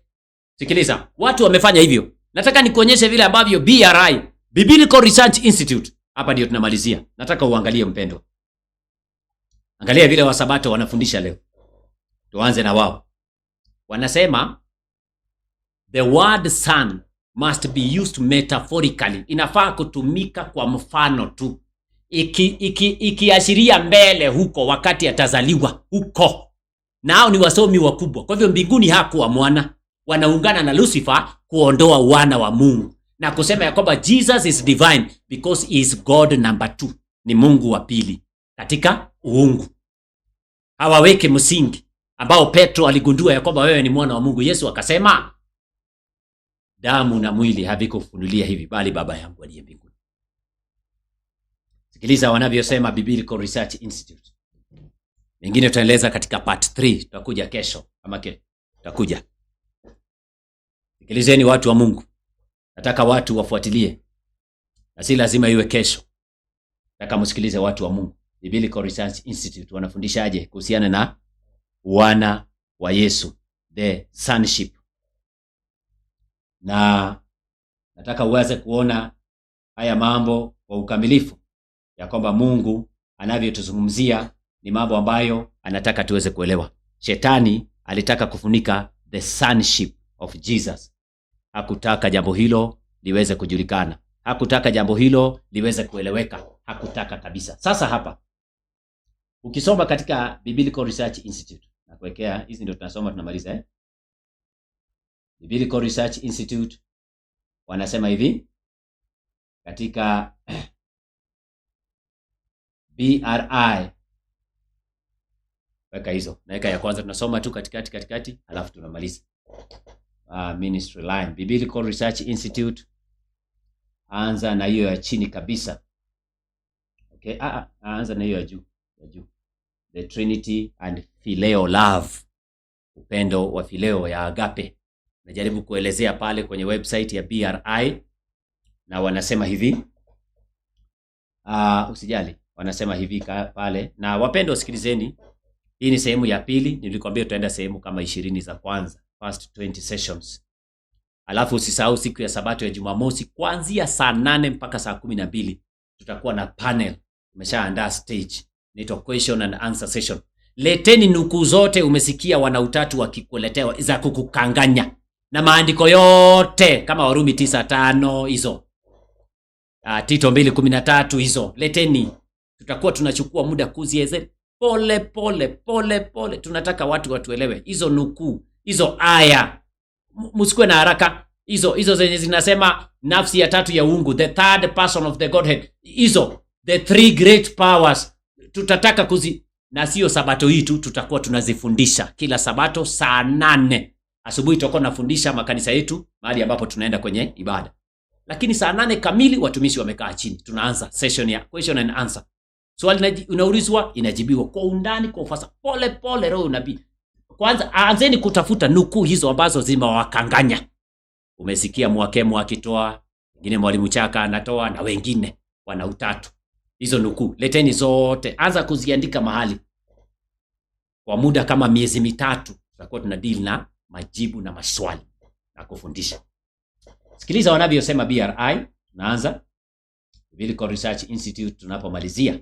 Sikiliza, watu wamefanya hivyo. Nataka nikuonyeshe vile ambavyo BRI, Biblical Research Institute, hapa ndio tunamalizia. Nataka uangalie mpendwa. Angalia vile Wasabato wanafundisha leo. Tuanze na wao. Wanasema the word son must be used metaphorically. Inafaa kutumika kwa mfano tu. Ikiashiria mbele huko wakati atazaliwa huko. Nao ni wasomi wakubwa. Kwa hivyo mbinguni hakuwa mwana. Wanaungana na Lucifer kuondoa wana wa Mungu na kusema ya kwamba Jesus is divine because he is God number 2. Ni Mungu wa pili katika uungu. Hawaweke msingi ambao Petro aligundua ya kwamba wewe ni mwana wa Mungu. Yesu akasema, damu na mwili havikufunulia hivi, bali Baba yangu aliye mbinguni. Sikiliza wanavyosema Biblical Research Institute. Mengine tutaeleza katika part 3, tutakuja kesho ama tutakuja. Sikilizeni watu wa Mungu. Nataka watu wafuatilie. Na si lazima iwe kesho. Nataka msikilize watu wa Mungu. Biblical Research Institute wanafundishaje kuhusiana na wana wa Yesu, the sonship. Na nataka uweze kuona haya mambo kwa ukamilifu, ya kwamba Mungu anavyotuzungumzia ni mambo ambayo anataka tuweze kuelewa. Shetani alitaka kufunika the sonship of Jesus. Hakutaka jambo hilo liweze kujulikana. Hakutaka jambo hilo liweze kueleweka. Hakutaka kabisa. Sasa hapa ukisoma katika Biblical Research Institute, na kuwekea hizi ndio tunasoma tunamaliza Biblical Research Institute wanasema hivi katika BRI, weka hizo, naweka ya kwanza tunasoma tu katikati alafu tunamaliza. Ministry line, Biblical Research Institute, anza na hiyo ya chini kabisa. Okay, anza na hiyo ya juu. The Trinity and Phileo love, upendo wa Phileo ya agape. Najaribu kuelezea pale kwenye website ya BRI, na wanasema hivi, usijali, wanasema hivi pale. Na wapendwa, sikilizeni, hii ni sehemu ya pili. Nilikwambia tutaenda sehemu kama 20 za kwanza, first 20 sessions. Alafu usisahau siku ya Sabato ya Jumamosi kuanzia saa 8 mpaka saa 12 tutakuwa na panel. Tumeshaandaa stage, inaitwa question and answer session. Leteni nukuu zote umesikia wana utatu wakikuletea za kukukanganya, na maandiko yote kama Warumi 9:5 hizo, Tito 2:13 hizo. Leteni, tutakuwa tunachukua muda kuzieleza pole. Tunataka watu watuelewe hizo nukuu, hizo aya. Msikue na haraka. Hizo zenye zinasema nafsi ya tatu ya uungu, the third person of the Godhead, hizo the three great powers, tutataka na sio Sabato hii tu, tutakuwa tunazifundisha kila Sabato saa 8 asubuhi. Tutakuwa tunafundisha makanisa yetu mahali ambapo tunaenda kwenye ibada, lakini saa 8 kamili watumishi wamekaa chini, tunaanza session ya question and answer. Swali unaulizwa, inajibiwa kwa undani, kwa ufasa, pole roho unabii. Kwanza anzeni kutafuta nukuu hizo ambazo zimewakanganya. Umesikia Mwakemo akitoa, wengine Mwalimu Chaka anatoa, na wengine wana utatu. Hizo nukuu leteni zote, anza kuziandika mahali. Kwa muda kama miezi 3 tutakuwa tuna deal na majibu na maswali na kufundisha. Sikiliza wanavyosema BRI. Tunaanza Biblical Research Institute tunapomalizia.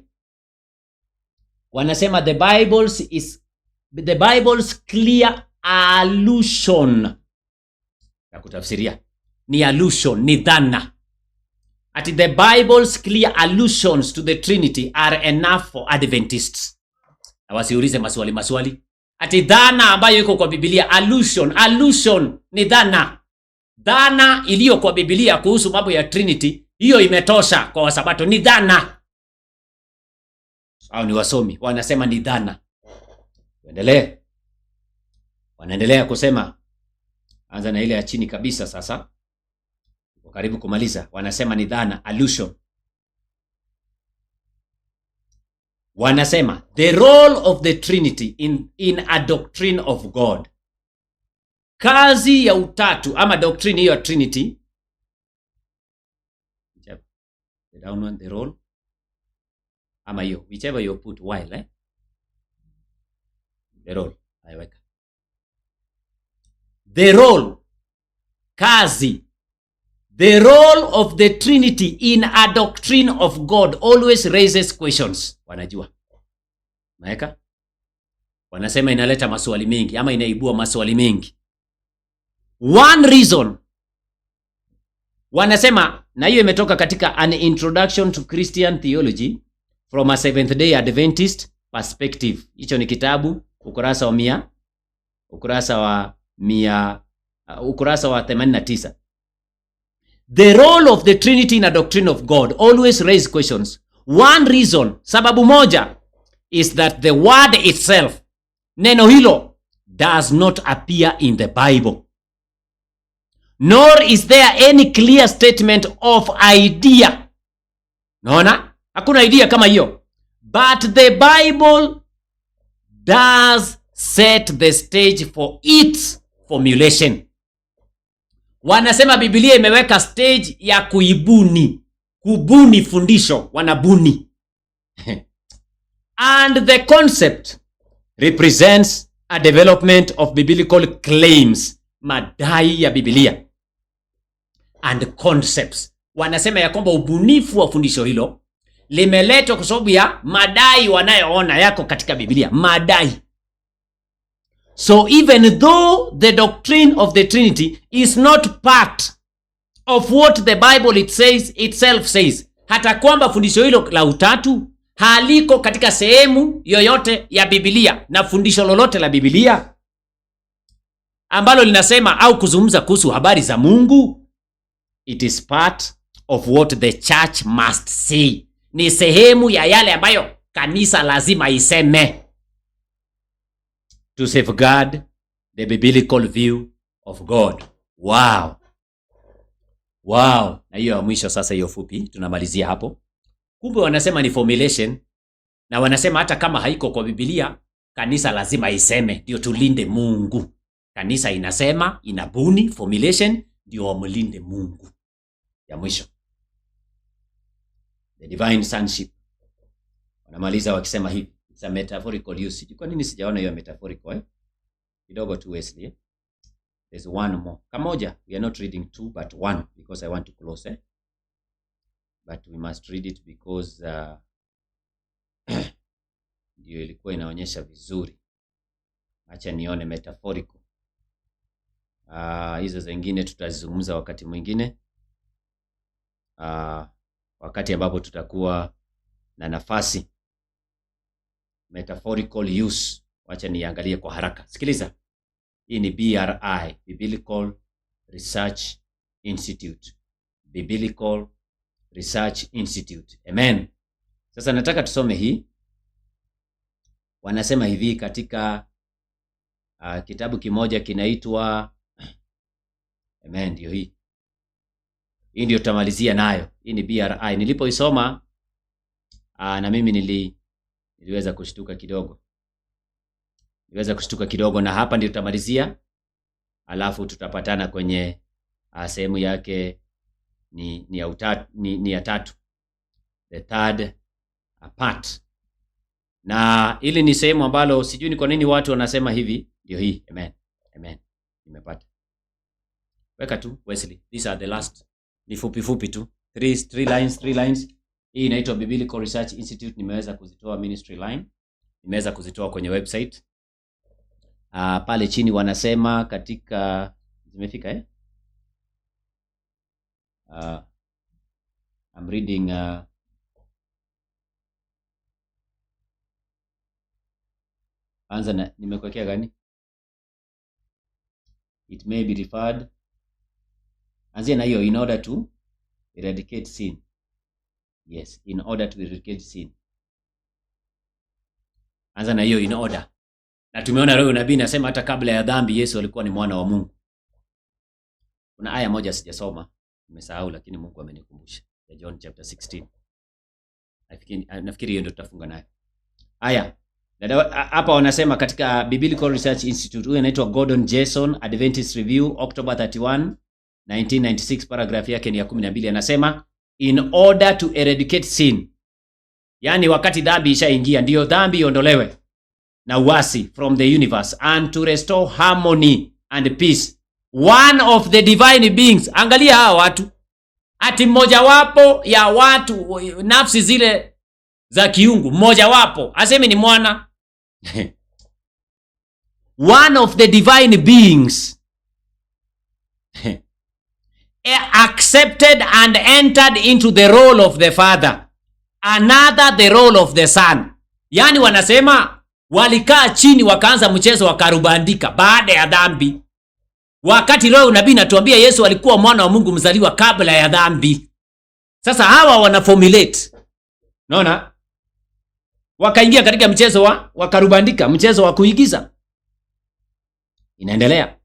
Wanasema the Bible's clear allusion. Na kutafsiria ni allusion, ni dhana. At the Bible's clear allusions to the Trinity are enough for Adventists. Na wasiulize maswali. Ati dhana ambayo iko kwa Biblia, allusion ni dhana. Dhana iliyo kwa Biblia kuhusu mambo ya Trinity, hiyo imetosha kwa Wasabato, ni dhana. Au ni wasomi wanasema ni dhana. Tuendelee. Wanaendelea kusema, anza na ile ya chini kabisa sasa. Karibu kumaliza. Wanasema ni dhana, allusion. Wanasema the role of the Trinity in a doctrine of God. Kazi ya utatu ama doctrine hiyo ya Trinity. The down one, the role. Ama hiyo, whichever you put while, the role. Aiweka. The role, kazi. The role of the Trinity in a doctrine of God always raises questions. Wanajua. Maeka? Wanasema inaleta maswali mengi ama inaibua maswali mengi. One reason. Wanasema, na hiyo imetoka katika An Introduction to Christian Theology from a Seventh-day Adventist Perspective. Hicho ni kitabu, ukurasa wa 89. The role of the Trinity in a doctrine of God always raise questions. One reason, sababu moja, is that the word itself, neno hilo, does not appear in the Bible. Nor is there any clear statement of idea. Naona? Hakuna idea kama hiyo. But the Bible does set the stage for its formulation. Wanasema Biblia imeweka stage ya kubuni fundisho, wanabuni. And the concept represents a development of biblical claims, madai ya Biblia. And concepts, wanasema ya kwamba ubunifu wa fundisho hilo limeletwa kwa sababu ya madai wanayoona yako katika Biblia, madai. So even though the doctrine of the Trinity is not part of what the Bible itself says, hata kwamba fundisho hilo la utatu haliko katika sehemu yoyote ya Biblia, na fundisho lolote la Biblia ambalo linasema au kuzungumza kuhusu habari za Mungu, it is part of what the church must say. Ni sehemu ya yale ambayo kanisa lazima iseme, to safeguard the biblical view of God. Wow. Na hiyo ya mwisho sasa, hiyo fupi tunamalizia hapo. Kumbe wanasema ni formulation, na wanasema hata kama haiko kwa Biblia, kanisa lazima iseme ndio tulinde Mungu. Kanisa inasema, inabuni formulation ndio wamlinde Mungu. Ya mwisho, the divine sonship. Wanamaliza wakisema hivi, it's a metaphorical usage. Kwa nini sijaona hiyo metaphorical kidogo tu Wesley? There's one more. Kamoja, we are not reading two but one because I want to close but we must read it because ndio ilikuwa inaonyesha vizuri. Acha nione metaphorical. Hizo zingine tutazungumza wakati mwingine, wakati ambapo tutakuwa na nafasi. Metaphorical use, wacha niangalie kwa haraka. Sikiliza, hii ni BRI, Biblical Research Institute. Biblical Research Institute. Amen. Sasa nataka tusome hii. Wanasema hivi katika kitabu kimoja kinaitwa Amen, ndio hii. Hii ndio tutamalizia nayo. Hii ni BRI. Nilipoisoma na mimi niliweza kushtuka kidogo. Na hapa ndio tutamalizia. Alafu tutapatana kwenye sehemu yake ni ya tatu. The third part. Na ili ni sehemu ambalo sijui ni kwa nini watu wanasema hivi. Ndio hii. Amen. Nimepata. Weka tu Wesley. These are the last. Ni fupi tu. Three lines. Hii inaitwa Biblical Research Institute. Nimeweza kuzitoa ministry line. Nimeweza kuzitoa kwenye website. Pale chini wanasema katika zimefika I'm reading anza na nimekuwekea gani? It may be referred. Anzia na hiyo, in order to eradicate sin. Yes, in order to eradicate sin. Anza na hiyo, in order. Na tumeona leo nabii nasema hata kabla ya dhambi Yesu alikuwa ni mwana wa Mungu. Kuna aya moja sijasoma, nimesahau lakini Mungu amenikumbusha. Ya John chapter 16. Nafikiri hiyo ndio tutafunga nayo. Aya. Hapa wanasema katika Biblical Research Institute, huyu anaitwa Gordon Jason, Adventist Review, October 31, 1996, paragraph yake ni ya 12, anasema in order to eradicate sin. Yani wakati dhambi ishaingia, ndio dhambi iondolewe na uasi from the universe, and to restore harmony and peace, one of the divine beings. Angalia hawa watu, ati mmoja wapo ya watu, nafsi zile za kiungu, mmoja wapo, asemi ni mwana. One of the divine beings accepted and entered into the role of the Father, another the role of the Son. Yani wanasema walikaa chini wakaanza mchezo wa karubandika baada ya dhambi. Wakati leo nabii natuambia Yesu alikuwa mwana wa Mungu mzaliwa kabla ya dhambi. Sasa hawa wana formulate. Unaona? Wakaingia katika mchezo wa karubandika, mchezo wa kuigiza. Inaendelea.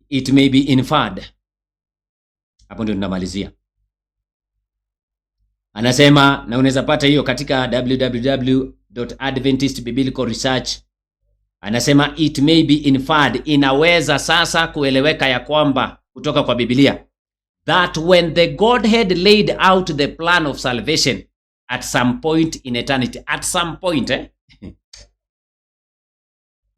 It may be inferred. Hapo ndio tunamalizia. Anasema, na unaweza pata hiyo katika Adventist Biblical Research anasema it may be inferred, inaweza sasa kueleweka ya kwamba kutoka kwa Biblia, that when the Godhead laid out the plan of salvation at some point in eternity, at some point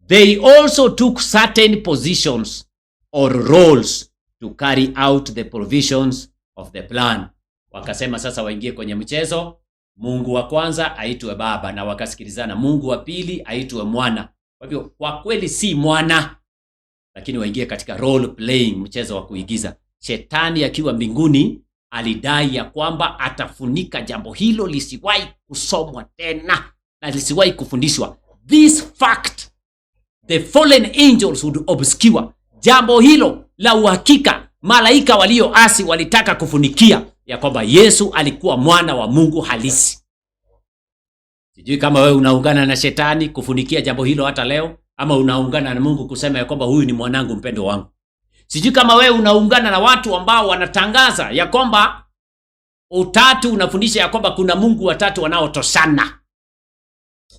they also took certain positions or roles to carry out the provisions of the plan. Wakasema sasa waingie kwenye mchezo. Mungu wa kwanza aitwe Baba, na wakasikilizana. Mungu wa pili aitwe Mwana. Kwa hivyo kwa kweli si mwana, lakini waingie katika role playing, mchezo wa kuigiza. Shetani akiwa mbinguni alidai ya kwamba atafunika jambo hilo lisiwahi kusomwa tena na lisiwahi kufundishwa. This fact the fallen angels would obscure. Jambo hilo la uhakika malaika walioasi walitaka kufunikia ya kwamba Yesu alikuwa mwana wa Mungu halisi. Sijui kama wewe unaungana na shetani kufunikia jambo hilo hata leo, ama unaungana na Mungu kusema ya kwamba huyu ni mwanangu mpendo wangu. Sijui kama wewe unaungana na watu ambao wanatangaza ya kwamba utatu unafundisha ya kwamba kuna Mungu watatu wanaotoshana,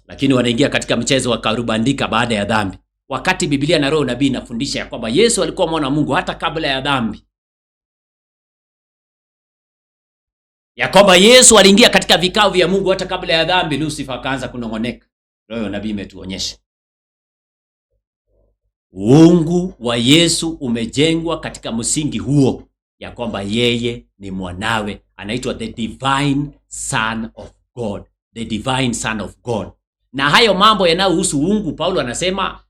lakini wanaingia katika mchezo wa karubandika baada ya dhambi, wakati Biblia na Roho nabii inafundisha ya kwamba Yesu alikuwa mwana wa Mungu hata kabla ya dhambi, ya kwamba Yesu aliingia katika vikao vya Mungu hata kabla ya dhambi. Lucifer akaanza kunong'oneka. Roho nabii imetuonyesha uungu wa Yesu umejengwa katika msingi huo ya kwamba yeye ni mwanawe, anaitwa the divine son of God, the divine son of God. Na hayo mambo yanayohusu uungu, Paulo anasema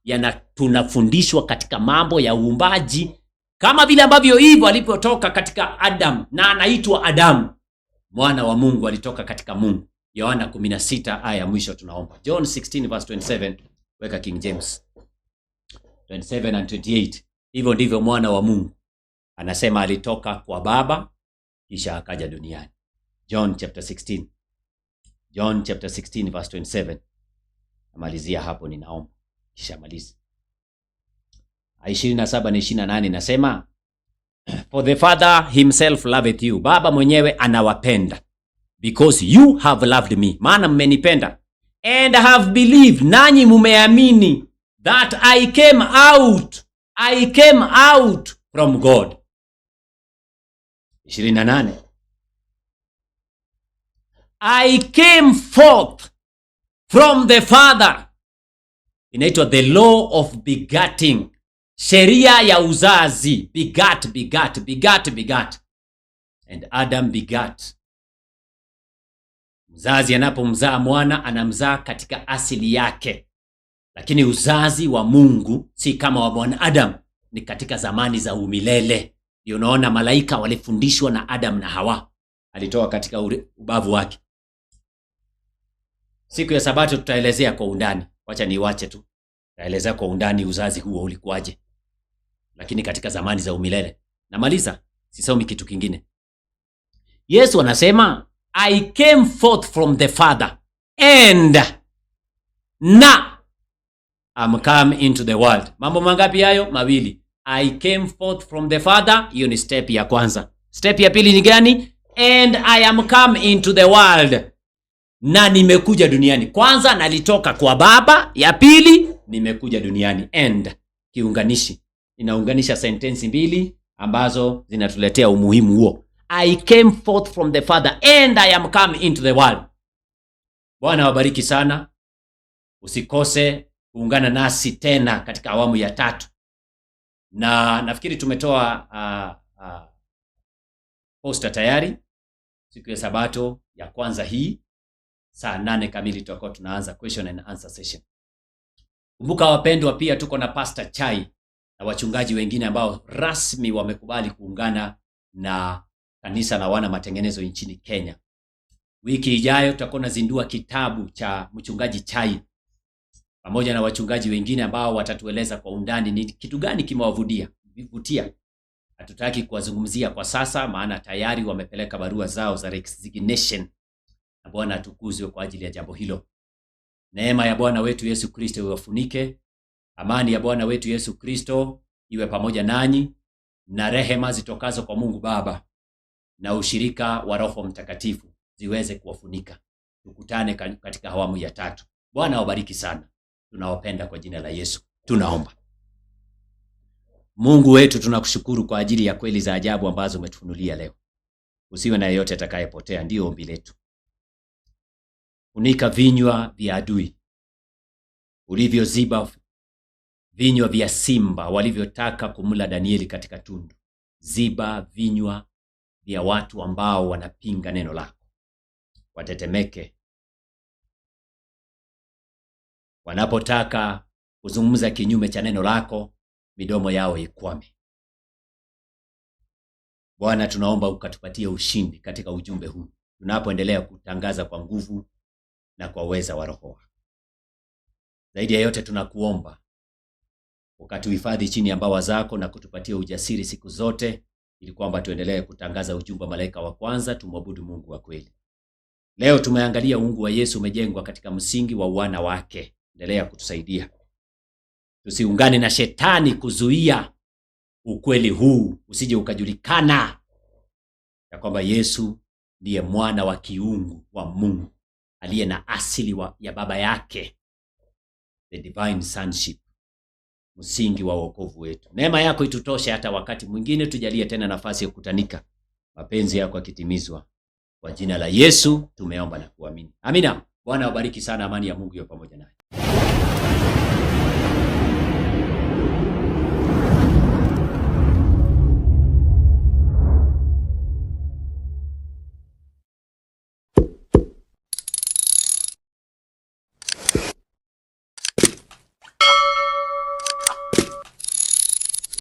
tunafundishwa katika mambo ya uumbaji, kama vile ambavyo Eva alipotoka katika Adam na anaitwa Adamu. Mwana wa Mungu alitoka katika Mungu. Yohana 16 aya ya mwisho tunaomba. John 16 verse 27, weka King James 27 and 28. Hivyo ndivyo mwana wa Mungu anasema alitoka kwa Baba kisha akaja duniani. John chapter 16. John chapter 16 verse 27. Namalizia hapo ninaomba. Kisha maliza. 27 na 28 nasema, for the Father himself loveth you. Baba mwenyewe anawapenda. Because you have loved me. Maana mmenipenda. And have believed. Nanyi mumeamini. That I came out from God. 28. I came forth from the Father. Inaitwa the law of begatting. Sheria ya uzazi. Begat. And Adam begat. Mzazi anapomzaa mwana anamzaa katika asili yake. Lakini uzazi wa Mungu si kama wa mwanadamu, ni katika zamani za umilele. Ndio unaona malaika walifundishwa na Adam na Hawa. Alitoa katika ubavu wake. Siku ya Sabato tutaelezea kwa undani. Wacha niwache tu. Tutaelezea kwa undani uzazi huo ulikuwaje. Lakini katika zamani za umilele. Namaliza, sisomi kitu kingine. Yesu anasema, I came forth from the Father and now I'm come into the world. Mambo mangapi hayo? Mawili. I came forth from the Father, hiyo ni step ya kwanza. Step ya pili ni gani? And I am come into the world. Na nimekuja duniani. Kwanza nalitoka kwa Baba, ya pili nimekuja duniani. And kiunganishi. Inaunganisha sentensi mbili ambazo zinatuletea umuhimu huo. I came forth from the Father and I am come into the world. Bwana wabariki sana. Usikose kuungana nasi tena katika awamu ya 3. Na nafikiri tumetoa poster tayari. Siku ya Sabato ya kwanza hii saa 8 kamili tutakuwa tunaanza question and answer session. Kumbuka wapendwa, pia tuko na Pastor Chai na wachungaji wengine ambao rasmi wamekubali kuungana na kanisa la wana matengenezo nchini Kenya. Wiki ijayo tutakuwa nazindua kitabu cha mchungaji Chai pamoja na wachungaji wengine ambao watatueleza kwa undani ni kitu gani kimewavutia. Hatutaki kuwazungumzia kwa sasa, maana tayari wamepeleka barua zao za resignation, na Bwana atukuzwe kwa ajili ya jambo hilo. Neema ya Bwana wetu Yesu Kristo iwafunike. Amani ya Bwana wetu Yesu Kristo iwe pamoja nanyi, na rehema zitokazo kwa Mungu Baba na ushirika wa Roho Mtakatifu ziweze kuwafunika. Tukutane katika awamu ya 3. Bwana awabariki sana. Tunawapenda kwa jina la Yesu. Tunaomba. Mungu wetu, tunakushukuru kwa ajili ya kweli za ajabu ambazo umetufunulia leo. Usiwe na yeyote atakayepotea, ndio ombi letu. Funika vinywa vya adui ulivyoziba vinywa vya simba walivyotaka kumla Danieli katika tundu. Ziba vinywa vya watu ambao wanapinga neno lako, watetemeke wanapotaka kuzungumza kinyume cha neno lako, midomo yao ikwame. Bwana, tunaomba ukatupatie ushindi katika ujumbe huu tunapoendelea kutangaza kwa nguvu na kwa uweza wa Roho. Zaidi ya yote tunakuomba ukatuhifadhi chini ya mbawa zako na kutupatia ujasiri siku zote, ili kwamba tuendelee kutangaza ujumbe wa malaika wa kwanza, tumwabudu Mungu wa kweli. Leo tumeangalia uungu wa Yesu umejengwa katika msingi wa uwana wake. Endelea kutusaidia tusiungane na shetani kuzuia ukweli huu usije ukajulikana ya kwamba Yesu ndiye mwana wa kiungu wa Mungu aliye na asili ya baba yake, the divine sonship, msingi wa wokovu wetu. Neema yako itutoshe hata wakati mwingine, tujalie tena nafasi ya kukutanika, mapenzi yako yakitimizwa. Kwa jina la Yesu tumeomba na kuamini. Amina. Bwana wabariki sana, amani ya Mungu iwe pamoja naye.